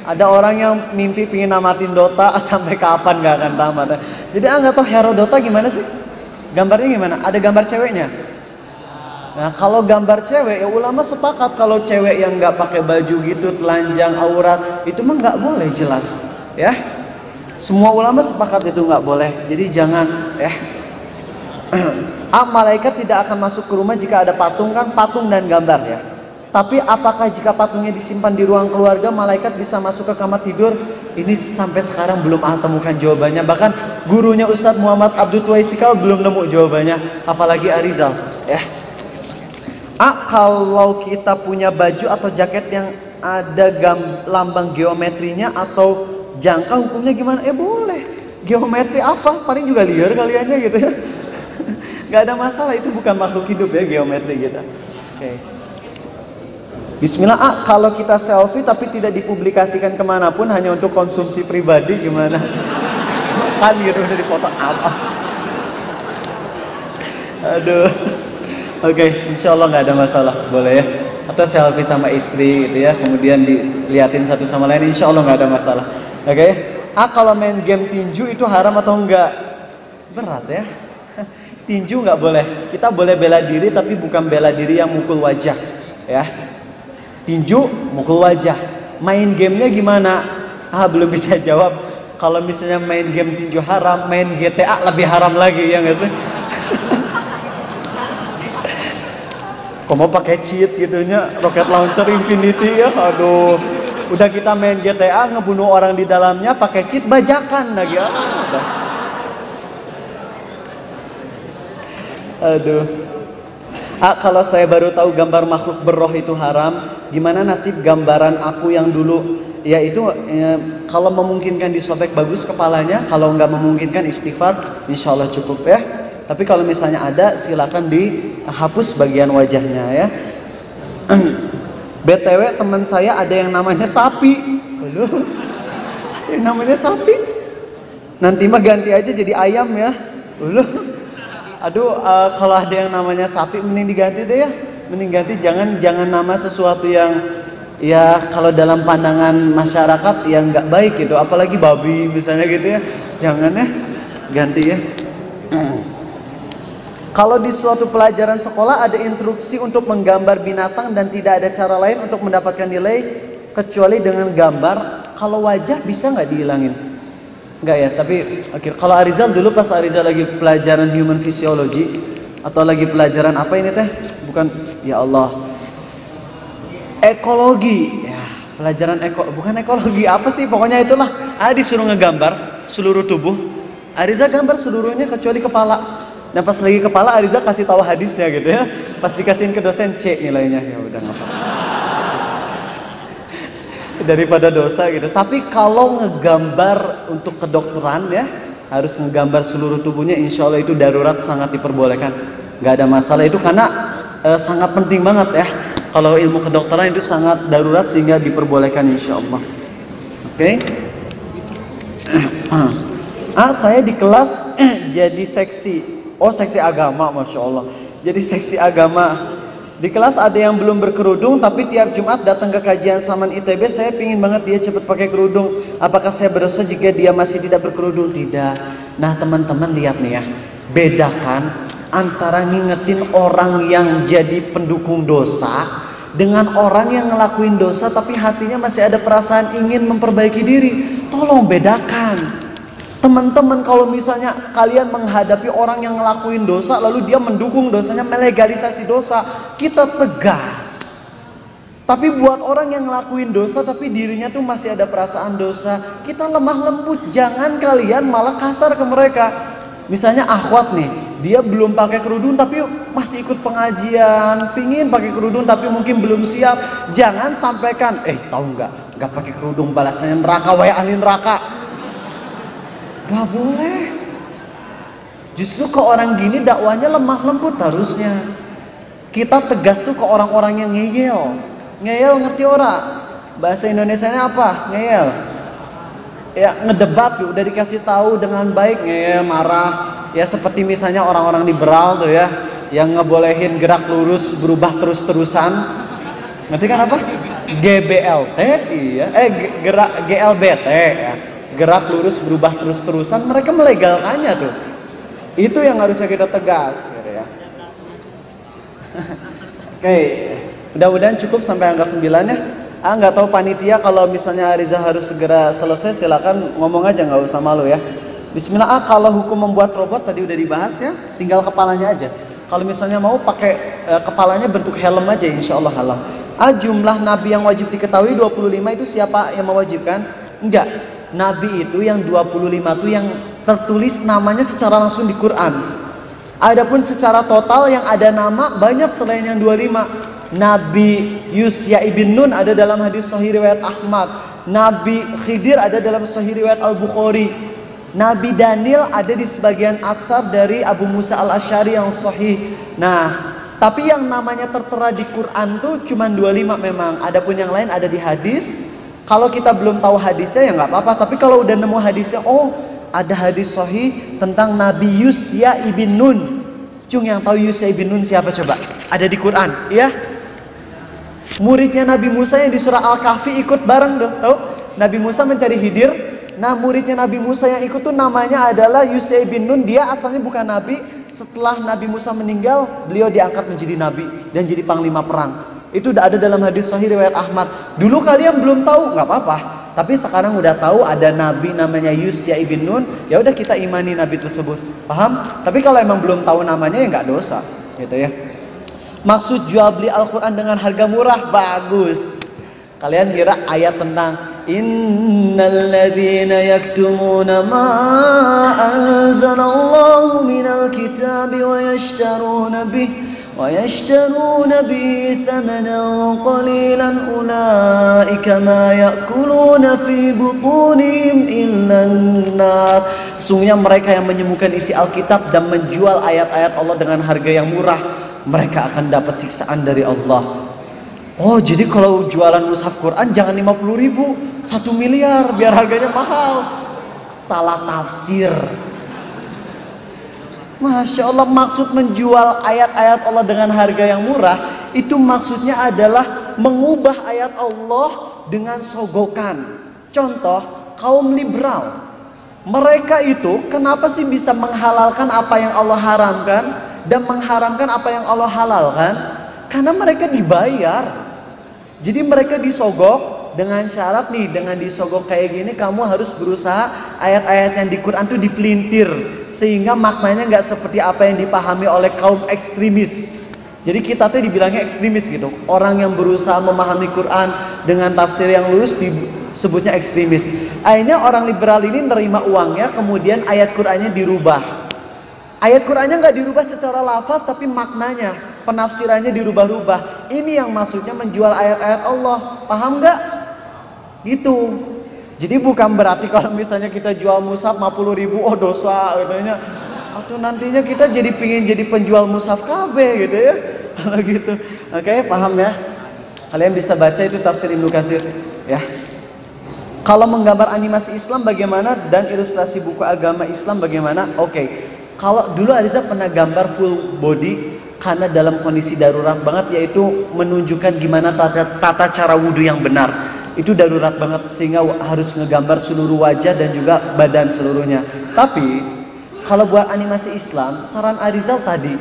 [SPEAKER 1] Ada orang yang mimpi pingin namatin Dota sampai kapan gak akan tamat. Jadi gak tau Hero Dota gimana sih? Gambarnya gimana? Ada gambar ceweknya? Nah kalau gambar cewek ya ulama sepakat kalau cewek yang gak pakai baju gitu, telanjang aurat, itu mah gak boleh jelas ya. Semua ulama sepakat itu nggak boleh. Jadi jangan ya. Malaikat tidak akan masuk ke rumah jika ada patung, kan patung dan gambar ya. Tapi apakah jika patungnya disimpan di ruang keluarga, malaikat bisa masuk ke kamar tidur? Ini sampai sekarang belum temukan jawabannya. Bahkan gurunya Ustadz Muhammad Abdul Tuwaisikal belum nemu jawabannya, apalagi Arizal ya. Kalau kita punya baju atau jaket yang ada lambang geometrinya atau jangka, hukumnya gimana? Boleh. Geometri apa? Paling juga liar kaliannya gitu ya. Gak ada masalah, itu bukan makhluk hidup ya geometri gitu. Oke. Bismillah. Kalau kita selfie tapi tidak dipublikasikan kemanapun, hanya untuk konsumsi pribadi gimana? Kan gitu udah dipoto apa? Aduh. Oke, insya Allah nggak ada masalah, boleh ya. Atau selfie sama istri gitu ya, kemudian diliatin satu sama lain, insya Allah nggak ada masalah. Oke. Kalau main game tinju itu haram atau enggak? Berat ya. Tinju nggak boleh. Kita boleh bela diri tapi bukan bela diri yang mukul wajah ya. Tinju mukul wajah. Main gamenya gimana? Belum bisa jawab. Kalau misalnya main game tinju haram, main GTA lebih haram lagi ya nggak sih? Kok mau pakai cheat gitunya, rocket launcher infinity ya, aduh. Udah kita main GTA ngebunuh orang di dalamnya pakai cheat bajakan lagi ya. Aduh. Kalau saya baru tahu gambar makhluk berroh itu haram, gimana nasib gambaran aku yang dulu? Ya itu kalau memungkinkan disobek bagus kepalanya, kalau nggak memungkinkan istighfar, insya Allah cukup ya. Tapi kalau misalnya ada, silakan dihapus bagian wajahnya ya. BTW teman saya ada yang namanya sapi. Aduh, ada yang namanya sapi. Nanti mah ganti aja jadi ayam ya. Aduh, kalau ada yang namanya sapi mending diganti deh ya. Mending ganti, jangan nama sesuatu yang ya kalau dalam pandangan masyarakat yang nggak baik gitu. Apalagi babi misalnya gitu ya. Jangan ya, ganti ya. Kalau di suatu pelajaran sekolah ada instruksi untuk menggambar binatang dan tidak ada cara lain untuk mendapatkan nilai kecuali dengan gambar, kalau wajah bisa nggak dihilangin? Nggak ya, tapi kalau Arizal dulu pas Arizal lagi pelajaran human physiology atau lagi pelajaran apa ini teh? Bukan, ya Allah, ekologi ya, pelajaran bukan ekologi apa sih, pokoknya itulah. Disuruh ngegambar seluruh tubuh, Arizal gambar seluruhnya kecuali kepala. Nah pas lagi kepala Ariza kasih tahu hadisnya gitu ya. Pas dikasihin ke dosen C nilainya, ya udah nggak apa-apa. Daripada dosa gitu. Tapi kalau ngegambar untuk kedokteran ya, harus ngegambar seluruh tubuhnya, insya Allah itu darurat, sangat diperbolehkan. Nggak ada masalah itu karena sangat penting banget ya. Kalau ilmu kedokteran itu sangat darurat sehingga diperbolehkan insya Allah. Oke. Saya di kelas jadi seksi. Seksi agama, Masya Allah. Jadi seksi agama. Di kelas ada yang belum berkerudung, tapi tiap Jumat datang ke kajian Saman ITB. Saya pingin banget dia cepat pakai kerudung. Apakah saya berdosa jika dia masih tidak berkerudung? Tidak. Nah teman-teman lihat nih ya, bedakan antara ngingetin orang yang jadi pendukung dosa dengan orang yang ngelakuin dosa tapi hatinya masih ada perasaan ingin memperbaiki diri. Tolong bedakan. Teman-teman, kalau misalnya kalian menghadapi orang yang ngelakuin dosa lalu dia mendukung dosanya, melegalisasi dosa, kita tegas. Tapi buat orang yang ngelakuin dosa tapi dirinya tuh masih ada perasaan dosa, kita lemah lembut. Jangan kalian malah kasar ke mereka. Misalnya akhwat nih, dia belum pakai kerudung tapi masih ikut pengajian, pingin pakai kerudung tapi mungkin belum siap. Jangan sampaikan, tahu nggak pakai kerudung balasnya neraka, wahai ahli neraka. Gak boleh. Justru ke orang gini dakwanya lemah lembut harusnya. Kita tegas tuh ke orang-orang yang ngeyel. Ngeyel ngerti ora? Bahasa Indonesianya apa? Ngeyel. Ya ngedebat tuh, udah dikasih tahu dengan baik ngeyel, marah. Ya seperti misalnya orang-orang liberal tuh ya, yang ngebolehin gerak lurus berubah terus-terusan. Ngerti kan apa? GBLT, iya. Gerak GLBT ya. Gerak lurus berubah terus-terusan, mereka melegalkannya tuh. Itu yang harusnya kita tegas gitu ya. Oke, mudah-mudahan cukup sampai angka 9 ya. Nggak tahu panitia kalau misalnya Ariza harus segera selesai, silakan ngomong aja, nggak usah malu ya. Bismillah. Kalau hukum membuat robot tadi udah dibahas ya, tinggal kepalanya aja. Kalau misalnya mau pakai kepalanya bentuk helm aja, insya Allah halal. Jumlah nabi yang wajib diketahui 25 itu siapa yang mewajibkan? Enggak. Nabi itu yang 25 itu yang tertulis namanya secara langsung di Quran. Adapun secara total yang ada nama banyak selain yang 25. Nabi Yusya ibn Nun ada dalam hadis Sahih riwayat Ahmad. Nabi Khidir ada dalam Sahih riwayat Al-Bukhari. Nabi Daniel ada di sebagian asar dari Abu Musa al-Asy'ari yang sahih. Nah, tapi yang namanya tertera di Quran tuh cuma 25 memang. Adapun yang lain ada di hadis. Kalau kita belum tahu hadisnya ya nggak apa-apa. Tapi kalau udah nemu hadisnya, ada hadis sahih tentang Nabi Yusya ibn Nun. Cung, yang tahu Yusya ibn Nun siapa coba? Ada di Quran, ya? Muridnya Nabi Musa yang di surah Al-Kahfi ikut bareng dong, tahu? Nabi Musa mencari Khidir. Nah, muridnya Nabi Musa yang ikut tuh namanya adalah Yusya ibn Nun. Dia asalnya bukan nabi. Setelah Nabi Musa meninggal, beliau diangkat menjadi nabi dan jadi panglima perang. Itu udah ada dalam hadis Sahih riwayat Ahmad. Dulu kalian belum tahu, nggak apa-apa. Tapi sekarang udah tahu ada nabi namanya Yusya ibn Nun. Ya udah kita imani nabi tersebut. Paham? Tapi kalau emang belum tahu namanya ya nggak dosa, gitu ya. Maksud jual beli Al-Quran dengan harga murah bagus. Kalian kira ayat tentang innal ladzina yaktumuna ma anzalallahu minal kitabi wa yashtaruna bihi thamanan qalilan ulaika ma ya'kuluna fi butunihim illan nar. Sungguhnya mereka yang menyembunyikan isi Alkitab dan menjual ayat-ayat Allah dengan harga yang murah, mereka akan dapat siksaan dari Allah. Jadi kalau jualan mushaf Quran jangan 50.000, 1 miliar biar harganya mahal. Salah tafsir. Masya Allah, maksud menjual ayat-ayat Allah dengan harga yang murah itu maksudnya adalah mengubah ayat Allah dengan sogokan. Contoh, kaum liberal. Mereka itu kenapa sih bisa menghalalkan apa yang Allah haramkan dan mengharamkan apa yang Allah halalkan? Karena mereka dibayar. Jadi mereka disogok dengan syarat nih, dengan disogok kayak gini kamu harus berusaha ayat-ayat yang di Quran tuh dipelintir sehingga maknanya nggak seperti apa yang dipahami oleh kaum ekstremis. Jadi kita tuh dibilangnya ekstremis gitu. Orang yang berusaha memahami Quran dengan tafsir yang lurus disebutnya ekstremis. Akhirnya orang liberal ini nerima uangnya, kemudian ayat Qurannya dirubah. Ayat Qurannya nggak dirubah secara lafaz, tapi maknanya, penafsirannya dirubah-rubah. Ini yang maksudnya menjual ayat-ayat Allah. Paham nggak? Gitu. Jadi bukan berarti kalau misalnya kita jual mushaf 50.000, dosa katanya. Atau nantinya kita jadi pingin jadi penjual mushaf KB gitu ya. Kalau gitu. Oke, paham ya? Kalian bisa baca itu tafsir Ibnu Katsir ya. Kalau menggambar animasi Islam bagaimana dan ilustrasi buku agama Islam bagaimana? Oke. Kalau dulu Ariza pernah gambar full body karena dalam kondisi darurat banget, yaitu menunjukkan gimana tata cara wudhu yang benar. Itu darurat banget sehingga harus ngegambar seluruh wajah dan juga badan seluruhnya. Tapi kalau buat animasi Islam, saran Arizal tadi,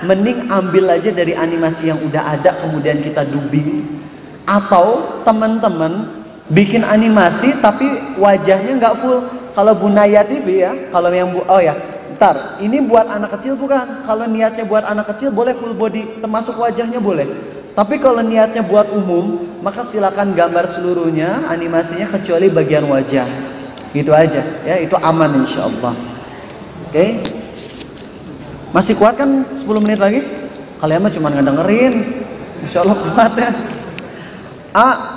[SPEAKER 1] mending ambil aja dari animasi yang udah ada kemudian kita dubbing. Atau teman-teman bikin animasi tapi wajahnya nggak full. Kalau Bunaya TV ya, kalau yang ini buat anak kecil bukan. Kalau niatnya buat anak kecil boleh full body, termasuk wajahnya boleh. Tapi kalau niatnya buat umum, maka silakan gambar seluruhnya, animasinya kecuali bagian wajah. Gitu aja, ya, itu aman insya Allah. Oke. Masih kuat kan 10 menit lagi? Kalian mah cuma ngedengerin. Insya Allah kuat ya.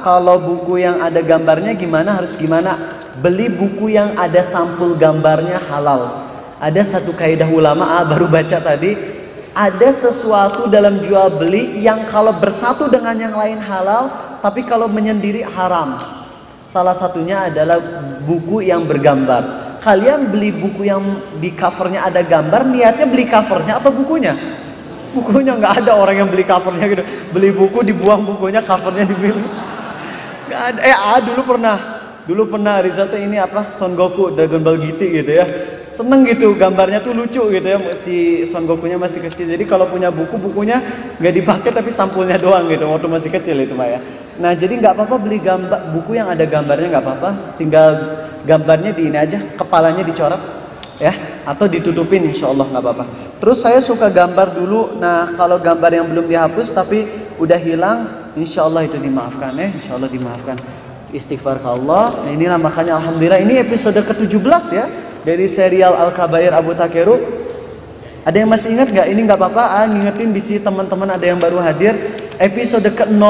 [SPEAKER 1] Kalau buku yang ada gambarnya gimana, harus gimana? Beli buku yang ada sampul gambarnya halal. Ada satu kaidah ulama, baru baca tadi. Ada sesuatu dalam jual beli yang kalau bersatu dengan yang lain halal, tapi kalau menyendiri haram. Salah satunya adalah buku yang bergambar. Kalian beli buku yang di covernya ada gambar, niatnya beli covernya atau bukunya? Bukunya, nggak ada orang yang beli covernya gitu. Beli buku dibuang bukunya, covernya dibeli. Nggak ada. Dulu pernah risetnya ini apa? Son Goku, Dragon Ball GT gitu ya. Seneng gitu, gambarnya tuh lucu gitu ya. Si Son Gokunya masih kecil. Jadi kalau punya bukunya nggak dipakai tapi sampulnya doang gitu. Waktu masih kecil itu Pak ya. Nah jadi nggak apa-apa beli buku yang ada gambarnya, nggak apa-apa. Tinggal gambarnya di ini aja, kepalanya dicoret ya, atau ditutupin, insya Allah nggak apa-apa. Terus saya suka gambar dulu. Nah kalau gambar yang belum dihapus tapi udah hilang, insya Allah itu dimaafkan ya. Insya Allah dimaafkan. Istighfar ke Allah. Nah, inilah makanya alhamdulillah ini episode ke-17 ya dari serial Al-Kabair Abu Takeru. Ada yang masih ingat nggak? Ini nggak apa-apa, ngingetin di sini teman-teman ada yang baru hadir. Episode ke-0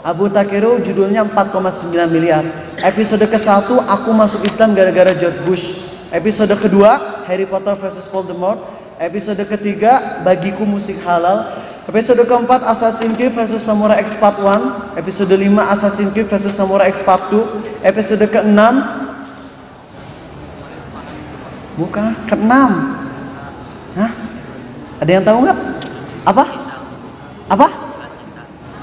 [SPEAKER 1] Abu Takeru judulnya 4,9 miliar. Episode ke-1 aku masuk Islam gara-gara George Bush. Episode kedua Harry Potter versus Voldemort. Episode ketiga bagiku musik halal. Episode keempat Assassin's Creed versus Samurai X Part 1. Episode 5 Assassin's Creed versus Samurai X Part 2. Episode ke-6 bukan ke-6. Hah? Ada yang tahu nggak? Apa?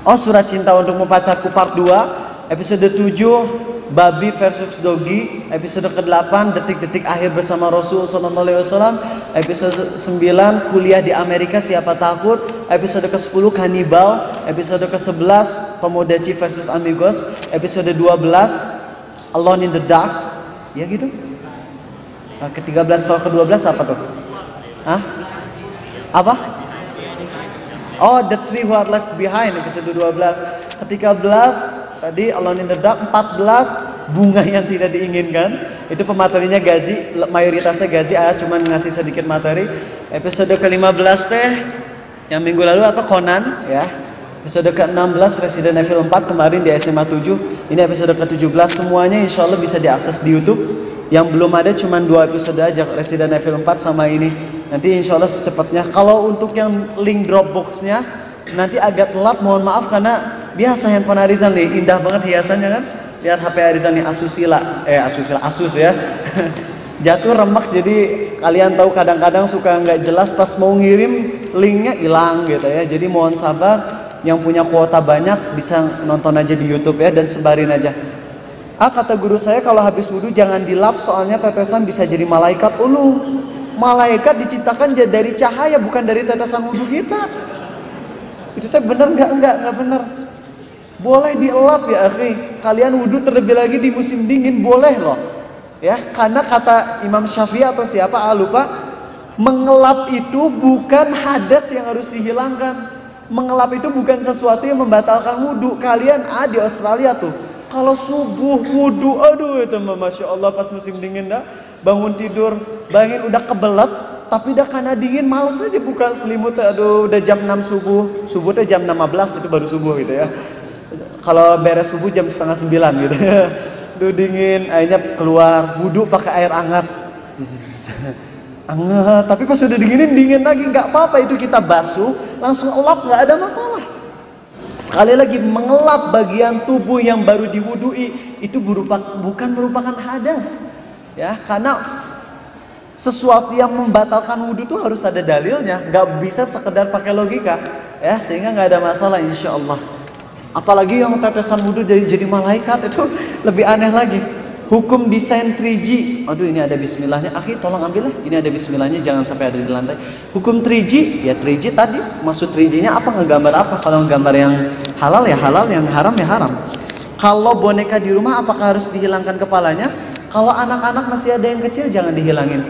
[SPEAKER 1] Oh, Surat Cinta Untukmu Pacarku Part 2. Episode 7 Babi versus Dogi. Episode ke-8 Detik-detik akhir bersama Rasul SAW. Episode 9 Kuliah di Amerika Siapa Takut. Episode ke-10 Kanibal. Episode ke-11 Tomodachi versus Amigos. Episode 12 Alone in the Dark. Ya gitu. Nah, ke-13 kalau ke-12 apa tuh? Hah? Apa? Oh, The Three Who Are Left Behind, episode 12. Ke-13 tadi Alone in the Dark. 14 Bunga yang Tidak Diinginkan. Itu pematerinya Gazi, mayoritasnya Gazi, cuman ngasih sedikit materi. Episode ke-15 teh yang minggu lalu apa? Conan ya. Episode ke-16 Resident Evil 4 kemarin di SMA 7. Ini episode ke-17, semuanya insya Allah bisa diakses di YouTube. Yang belum ada cuma 2 episode aja, Resident Evil 4 sama ini. Nanti insya Allah secepatnya. Kalau untuk yang link Dropbox-nya nanti agak telat, mohon maaf karena biasa handphone Arizan nih, indah banget hiasannya kan. Lihat HP Arizan nih, Asus ya. Jatuh remak, jadi kalian tahu kadang-kadang suka nggak jelas pas mau ngirim linknya hilang gitu ya. Jadi mohon sabar, yang punya kuota banyak bisa nonton aja di YouTube ya dan sebarin aja. Kata guru saya kalau habis wudhu jangan dilap soalnya tetesan bisa jadi malaikat. Malaikat diciptakan dari cahaya bukan dari tetesan wudhu kita. Itu teh bener nggak bener. Boleh dielap ya akhi. Kalian wudhu terlebih lagi di musim dingin boleh loh. Ya, karena kata Imam Syafi'i atau siapa lupa, mengelap itu bukan hadas yang harus dihilangkan. Mengelap itu bukan sesuatu yang membatalkan wudhu. Kalian di Australia tuh, kalau subuh wudhu, aduh itu masya Allah pas musim dingin dah, bangun tidur, bayangin udah kebelet, tapi udah karena dingin males aja buka selimut, aduh udah jam 6 subuh teh jam 15 itu baru subuh gitu ya. Kalau beres subuh jam setengah 9 gitu ya. Aduh dingin, akhirnya keluar wudhu pakai air hangat. Hangat, tapi pas udah dingin lagi, nggak apa-apa itu kita basuh, langsung elap, nggak ada masalah. Sekali lagi, mengelap bagian tubuh yang baru diwudui itu bukan merupakan hadas, ya, karena sesuatu yang membatalkan wudhu itu harus ada dalilnya, nggak bisa sekedar pakai logika, ya, sehingga nggak ada masalah insya Allah. Apalagi yang tetesan wudhu jadi malaikat itu lebih aneh lagi. Hukum desain 3G, aduh ini ada bismillahnya, akhi tolong ambil lah, ini ada bismillahnya jangan sampai ada di lantai. Hukum 3G, ya 3G tadi, maksud 3G-nya apa, ngegambar apa? Kalau ngegambar yang halal ya halal, yang haram ya haram. Kalau boneka di rumah apakah harus dihilangkan kepalanya? Kalau anak-anak masih ada yang kecil jangan dihilangin.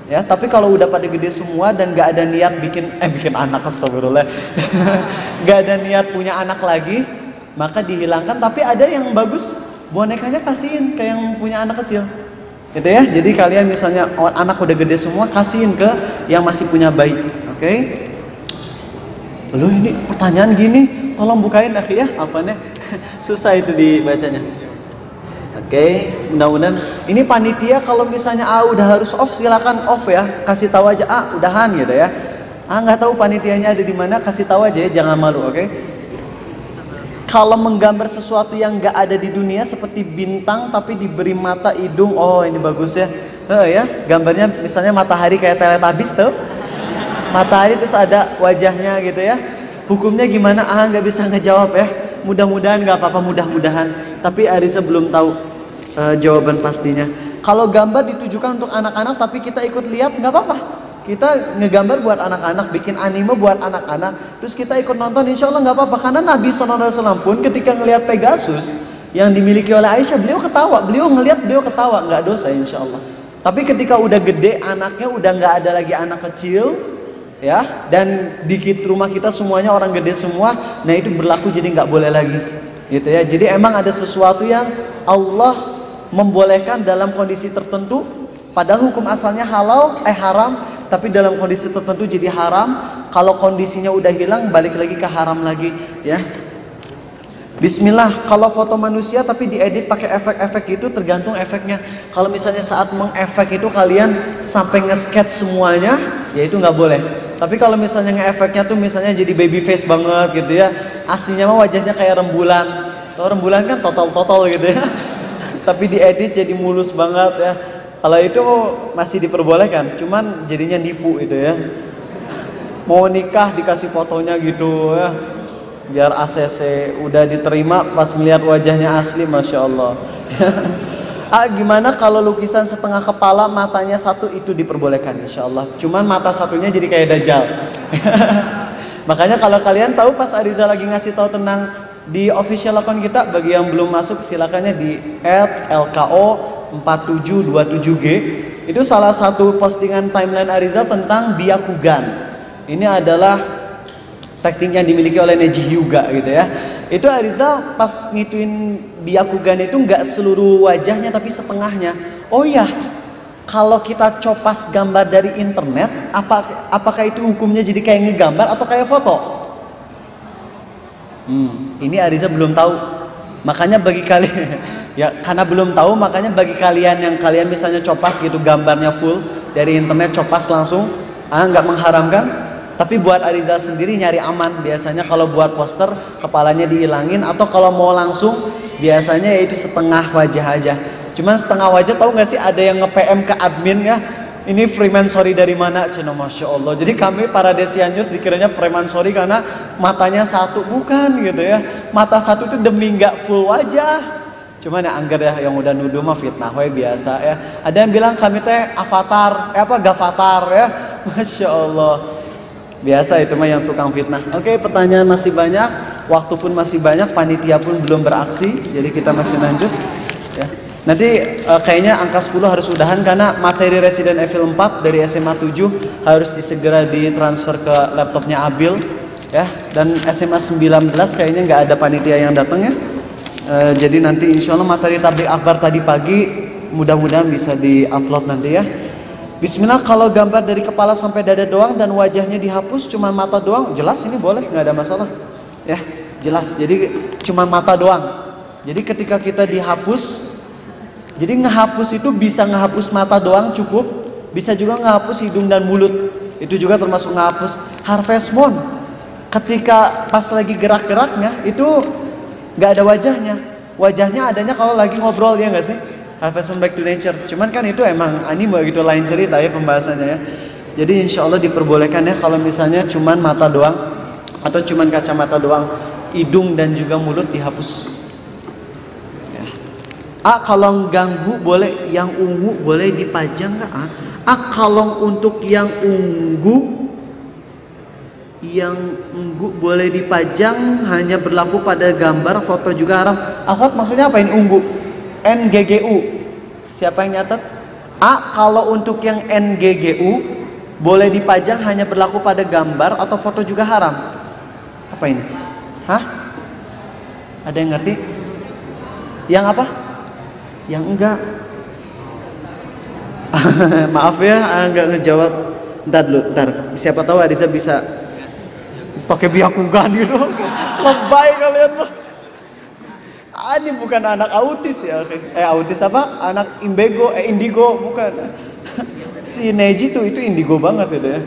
[SPEAKER 1] Ya, tapi kalau udah pada gede semua dan gak ada niat bikin anak, astagfirullah. Gak ada niat punya anak lagi, maka dihilangkan. Tapi ada yang bagus, bonekanya kasihin ke yang punya anak kecil. Gitu ya. Jadi kalian misalnya anak udah gede semua, kasihin ke yang masih punya bayi. Oke? Loh, ini pertanyaan gini, tolong bukain akhi ya, apanya? Susah itu dibacanya. Oke, mudah-mudahan ini panitia kalau misalnya udah harus off, silakan off ya, kasih tahu aja udahan gitu ya. Nggak tahu panitianya ada di mana, kasih tahu aja ya, jangan malu, oke? Kalau menggambar sesuatu yang nggak ada di dunia seperti bintang tapi diberi mata, hidung, oh ini bagus ya. Ya, gambarnya misalnya matahari kayak Teletubbies tuh, matahari terus ada wajahnya gitu ya. Hukumnya gimana? Nggak bisa ngejawab ya. Mudah-mudahan nggak apa-apa, mudah-mudahan. Tapi Arisa belum tahu jawaban pastinya. Kalau gambar ditujukan untuk anak-anak tapi kita ikut lihat, nggak apa-apa. Kita ngegambar buat anak-anak, bikin anime buat anak-anak, terus kita ikut nonton, insya Allah nggak apa-apa. Karena Nabi SAW pun ketika ngelihat Pegasus yang dimiliki oleh Aisyah, beliau ketawa, beliau ngelihat, beliau ketawa, nggak dosa insya Allah. Tapi ketika udah gede anaknya, udah nggak ada lagi anak kecil, ya, dan di rumah kita semuanya orang gede semua, nah itu berlaku jadi nggak boleh lagi, gitu ya. Jadi emang ada sesuatu yang Allah membolehkan dalam kondisi tertentu, padahal hukum asalnya haram, tapi dalam kondisi tertentu jadi haram. Kalau kondisinya udah hilang, balik lagi ke haram lagi, ya. Bismillah. Kalau foto manusia tapi diedit pakai efek-efek itu, tergantung efeknya. Kalau misalnya saat mengefek itu kalian sampai nge-sketch semuanya, ya itu nggak boleh. Tapi kalau misalnya nge-efeknya tuh misalnya jadi baby face banget gitu ya, aslinya mah wajahnya kayak rembulan. Tuh rembulan kan total gitu ya. Tapi diedit jadi mulus banget ya. Kalau itu masih diperbolehkan, cuman jadinya nipu itu ya. Mau nikah dikasih fotonya gitu ya, biar ACC, udah diterima pas ngeliat wajahnya asli, masya Allah. Gimana kalau lukisan setengah kepala matanya satu, itu diperbolehkan insya Allah. Cuman mata satunya jadi kayak Dajjal. Makanya kalau kalian tahu pas Ariza lagi ngasih tahu tentang di official account kita, bagi yang belum masuk silakannya di @lko4727g. Itu salah satu postingan timeline Ariza tentang Byakugan. Ini adalah teknik yang dimiliki oleh Neji Hyuga gitu ya. Itu Ariza pas ngituin Byakugan itu nggak seluruh wajahnya tapi setengahnya. Oh ya, kalau kita copas gambar dari internet, apakah itu hukumnya jadi kayak ngegambar atau kayak foto? Ini Ariza belum tahu. Makanya bagi kalian ya, karena belum tahu, makanya bagi kalian yang kalian misalnya copas gitu gambarnya full dari internet, copas langsung, nggak mengharamkan. Tapi buat Ariza sendiri nyari aman. Biasanya kalau buat poster kepalanya dihilangin, atau kalau mau langsung biasanya yaitu setengah wajah aja. Cuman setengah wajah, tahu nggak sih ada yang nge-PM ke admin ya, ini Freemansori dari mana? Cina, masya Allah. Jadi kami para Desianyut dikiranya Freemansori karena matanya satu, bukan gitu ya. Mata satu itu demi nggak full wajah. Cuman ya anggar ya, yang udah nuduh mah fitnah we biasa ya. Ada yang bilang kami teh avatar, gavatar ya. Masya Allah. Biasa itu mah yang tukang fitnah. Oke, pertanyaan masih banyak, waktu pun masih banyak, panitia pun belum beraksi, jadi kita masih lanjut ya. Nanti kayaknya angka 10 harus udahan karena materi Resident Evil 4 dari SMA 7 harus disegera ditransfer ke laptopnya Abil ya. Dan SMA 19 kayaknya nggak ada panitia yang datang ya. Jadi nanti insya Allah materi tablik akbar tadi pagi mudah-mudahan bisa diupload nanti ya. Bismillah. Kalau gambar dari kepala sampai dada doang dan wajahnya dihapus, cuma mata doang, jelas ini boleh, nggak ada masalah ya, jelas. Jadi cuma mata doang. Jadi ketika kita dihapus, jadi ngehapus itu bisa ngehapus mata doang cukup, bisa juga ngehapus hidung dan mulut, itu juga termasuk ngehapus. Harvest Moon ketika pas lagi gerak-geraknya itu nggak ada wajahnya, wajahnya adanya kalau lagi ngobrol, ya nggak sih? Harvest Moon Back to Nature. Cuman kan itu emang anime gitu, lain cerita ya pembahasannya ya. Jadi insya Allah diperbolehkan ya kalau misalnya cuman mata doang atau cuman kacamata doang, hidung dan juga mulut dihapus. Ya. Kalau ganggu boleh, yang ungu boleh dipajang nggak? Kalau untuk yang ungu boleh dipajang, hanya berlaku pada gambar, foto juga haram. Akhwat maksudnya apa ini ungu? NGGU. Siapa yang nyatet? A. Kalau untuk yang NGGU boleh dipajang hanya berlaku pada gambar atau foto juga haram. Apa ini? Hah? Ada yang ngerti? Yang apa? Yang enggak. Maaf ya, enggak ngejawab. Ntar. Siapa tahu Ariza bisa pakai biakugan gitu. Lebay kalian loh. Ini bukan anak autis ya. Autis apa? Anak indigo bukan. Si Neji tuh itu indigo banget itu ya.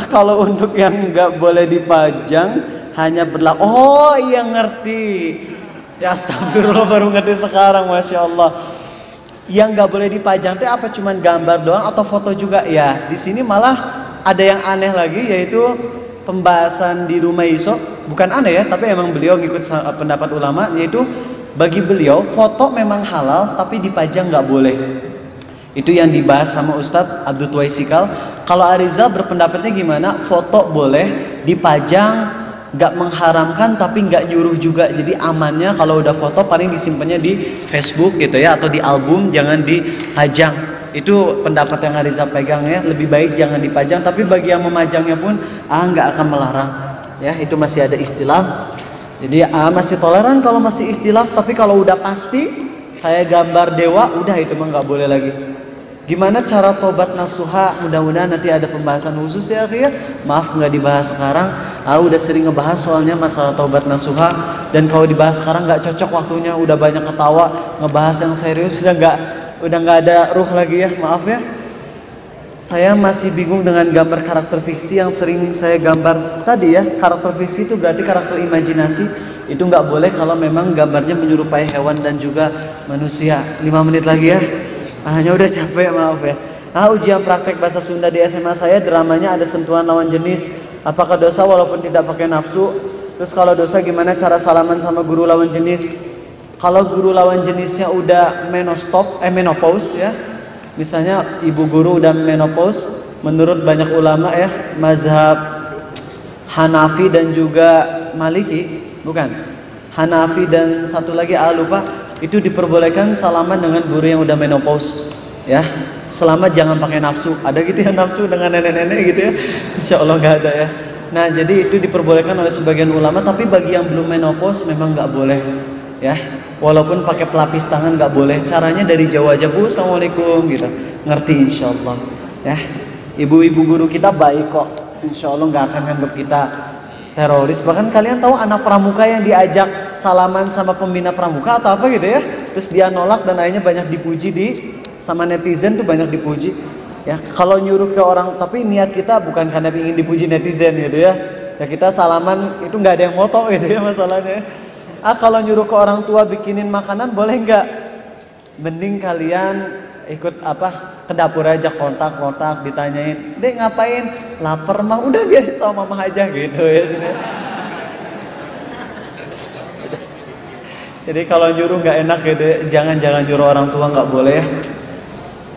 [SPEAKER 1] Kalau untuk yang nggak boleh dipajang hanya berlaku. Oh iya ngerti. Ya astagfirullah, baru ngerti sekarang, masya Allah. Yang nggak boleh dipajang itu apa? Cuman gambar doang atau foto juga? Ya di sini malah ada yang aneh lagi, yaitu pembahasan di Rumah Iso. Bukan aneh ya, tapi emang beliau ngikut pendapat ulama, yaitu bagi beliau foto memang halal tapi dipajang nggak boleh. Itu yang dibahas sama Ustadz Abdul Tuwaisikal. Kalau Ariza berpendapatnya gimana? Foto boleh dipajang, nggak mengharamkan tapi nggak nyuruh juga. Jadi amannya kalau udah foto paling disimpannya di Facebook gitu ya, atau di album, jangan dipajang. Itu pendapat yang Ariza pegang ya. Lebih baik jangan dipajang, tapi bagi yang memajangnya pun nggak akan melarang ya. Itu masih ada ikhtilaf. Jadi masih toleran kalau masih ikhtilaf, tapi kalau udah pasti kayak gambar dewa, udah itu mah nggak boleh lagi. Gimana cara tobat nasuha? Mudah-mudahan nanti ada pembahasan khusus ya, ya. Maaf nggak dibahas sekarang. Udah sering ngebahas soalnya masalah tobat nasuha, dan kalau dibahas sekarang nggak cocok waktunya. Udah banyak ketawa, ngebahas yang serius udah nggak ada ruh lagi ya. Maaf ya. Saya masih bingung dengan gambar karakter fiksi yang sering saya gambar tadi ya. Karakter fiksi itu berarti karakter imajinasi. Itu nggak boleh kalau memang gambarnya menyerupai hewan dan juga manusia. 5 menit lagi ya. Hanya udah capek, maaf ya. Ujian praktek bahasa Sunda di SMA saya, dramanya ada sentuhan lawan jenis. Apakah dosa walaupun tidak pakai nafsu? Terus kalau dosa gimana cara salaman sama guru lawan jenis? Kalau guru lawan jenisnya udah menopause ya. Misalnya ibu guru udah menopause, menurut banyak ulama ya, mazhab Hanafi dan juga Maliki, bukan Hanafi dan satu lagi lupa, itu diperbolehkan salaman dengan guru yang udah menopause ya, selama jangan pakai nafsu. Ada gitu ya nafsu dengan nenek-nenek gitu ya? Insya Allah nggak ada ya. Nah jadi itu diperbolehkan oleh sebagian ulama, tapi bagi yang belum menopause memang nggak boleh ya. Walaupun pakai pelapis tangan nggak boleh. Caranya dari jauh aja, Bu, assalamualaikum gitu, ngerti insya Allah ya. Ibu-ibu guru kita baik kok, insya Allah nggak akan nganggap kita teroris. Bahkan kalian tahu anak pramuka yang diajak salaman sama pembina pramuka atau apa gitu ya, terus dia nolak dan akhirnya banyak dipuji sama netizen tuh, banyak dipuji ya. Kalau nyuruh ke orang, tapi niat kita bukan karena ingin dipuji netizen gitu ya. Ya kita salaman itu nggak ada yang moto gitu ya masalahnya. Kalau nyuruh ke orang tua bikinin makanan boleh nggak? Mending kalian ikut ke dapur aja, kontak ditanyain, "Dek ngapain? Lapar mah?" Udah biarin sama mama aja gitu ya. Jadi kalau nyuruh nggak enak gitu, jangan nyuruh orang tua, nggak boleh ya.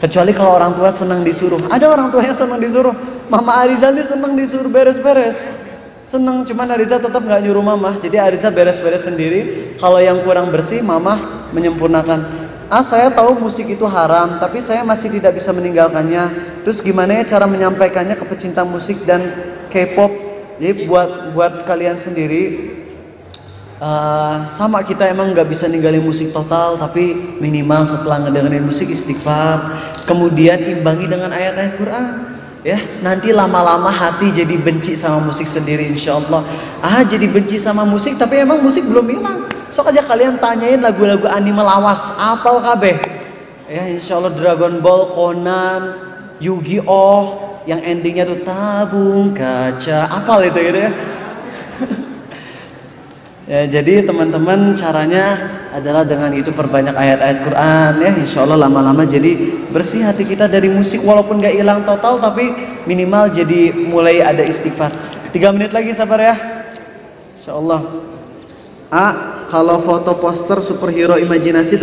[SPEAKER 1] Kecuali kalau orang tua senang disuruh. Ada orang tua yang senang disuruh. Mama Ariza nih senang disuruh beres-beres. Seneng, cuman Ariza tetap nggak nyuruh mama. Jadi Ariza beres-beres sendiri. Kalau yang kurang bersih, mama menyempurnakan. Saya tahu musik itu haram, tapi saya masih tidak bisa meninggalkannya. Terus gimana ya cara menyampaikannya ke pecinta musik dan K-pop? Jadi buat kalian sendiri, sama kita emang nggak bisa ninggalin musik total, tapi minimal setelah ngedengerin musik istighfar, kemudian imbangi dengan ayat-ayat Quran. Ya, nanti lama-lama hati jadi benci sama musik sendiri, insya Allah. Jadi benci sama musik, tapi emang musik belum hilang. Sok aja kalian tanyain lagu-lagu anime lawas, apal kabeh. Ya, insya Allah Dragon Ball, Conan, Yu-Gi-Oh, yang endingnya tuh tabung kaca, apal itu gitu ya. Ya, jadi teman-teman caranya adalah dengan itu perbanyak ayat-ayat Quran ya, insya Allah lama-lama jadi bersih hati kita dari musik, walaupun gak hilang total tapi minimal jadi mulai ada istighfar. 3 menit lagi sabar ya, insya Allah. Kalau foto poster superhero imajinasi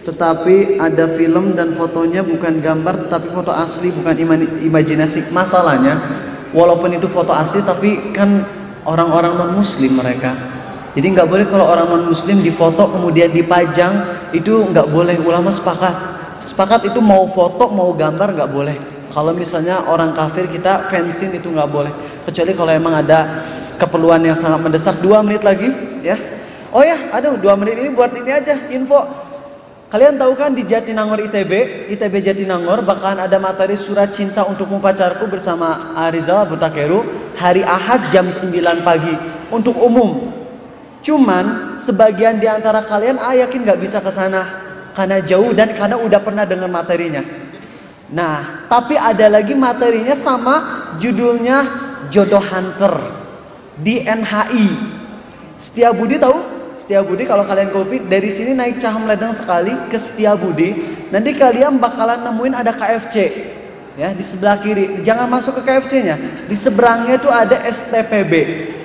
[SPEAKER 1] tetapi ada film dan fotonya bukan gambar tetapi foto asli bukan imajinasi. Masalahnya walaupun itu foto asli tapi kan orang-orang non-muslim mereka. Jadi nggak boleh kalau orang non-muslim difoto kemudian dipajang, itu nggak boleh. Ulama sepakat Sepakat itu mau foto mau gambar nggak boleh. Kalau misalnya orang kafir kita fansin itu nggak boleh. Kecuali kalau emang ada keperluan yang sangat mendesak. 2 menit lagi ya. Oh ya, aduh 2 menit ini buat ini aja info. Kalian tahu kan di Jatinangor ITB Jatinangor bakalan ada materi surat cinta untukmu pacarku bersama Arizal Abu Takeru hari Ahad jam 9 pagi untuk umum. Cuman sebagian di antara kalian yakin nggak bisa ke sana karena jauh dan karena udah pernah dengar materinya. Nah, tapi ada lagi materinya sama judulnya Jodoh Hunter di NHI. Setiabudi tahu? Setiabudi kalau kalian kopi dari sini naik Caham Ledeng sekali ke Setiabudi, nanti kalian bakalan nemuin ada KFC ya di sebelah kiri. Jangan masuk ke KFC-nya. Di seberangnya itu ada STPB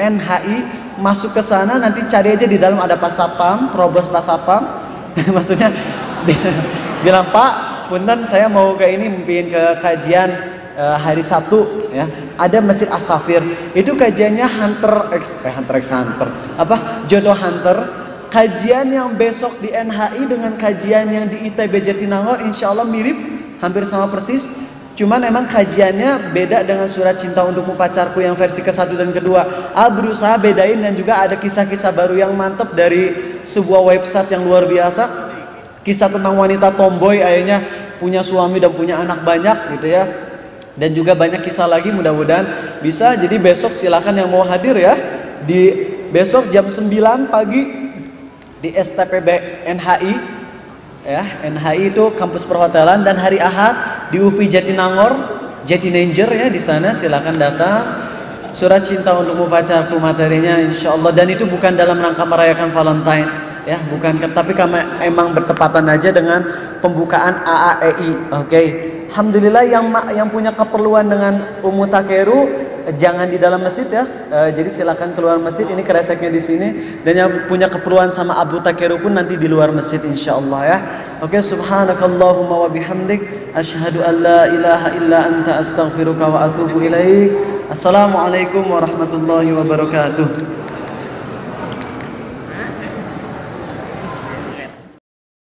[SPEAKER 1] NHI. Masuk ke sana nanti cari aja di dalam ada Pasapam, terobos Pasapam. Maksudnya bilang Pak, punten saya mau ke ini mungkin ke kajian hari Sabtu ya. Ada Masjid As-Safir. Itu kajiannya Hunter X Jodoh Hunter. Kajian yang besok di NHI dengan kajian yang di ITB Jatinangor insya Allah mirip, hampir sama persis. Cuman emang kajiannya beda dengan surat cinta untukmu pacarku yang versi ke-1 dan kedua. Berusaha bedain dan juga ada kisah-kisah baru yang mantap dari sebuah website yang luar biasa. Kisah tentang wanita tomboy akhirnya punya suami dan punya anak banyak gitu ya. Dan juga banyak kisah lagi, mudah-mudahan bisa. Jadi besok silakan yang mau hadir ya. Di besok jam 9 pagi di STPB NHI ya. NHI itu kampus perhotelan, dan hari Ahad di UPI Jatinangor, Jatinanger ya, di sana silakan datang. Surat cinta untukmu pacarku materinya insyaallah, dan itu bukan dalam rangka merayakan Valentine ya, bukan, tapi kami emang bertepatan aja dengan pembukaan AAEI. Oke. Alhamdulillah yang punya keperluan dengan Ummu Takeru jangan di dalam masjid ya. Jadi silakan keluar masjid, ini kreseknya di sini, dan yang punya keperluan sama Abu Takeru pun nanti di luar masjid insyaallah ya. Oke, subhanakallahumma wa bihamdik asyhadu an la ilaha illa anta astaghfiruka wa atubu ilaik. Assalamualaikum warahmatullahi wabarakatuh.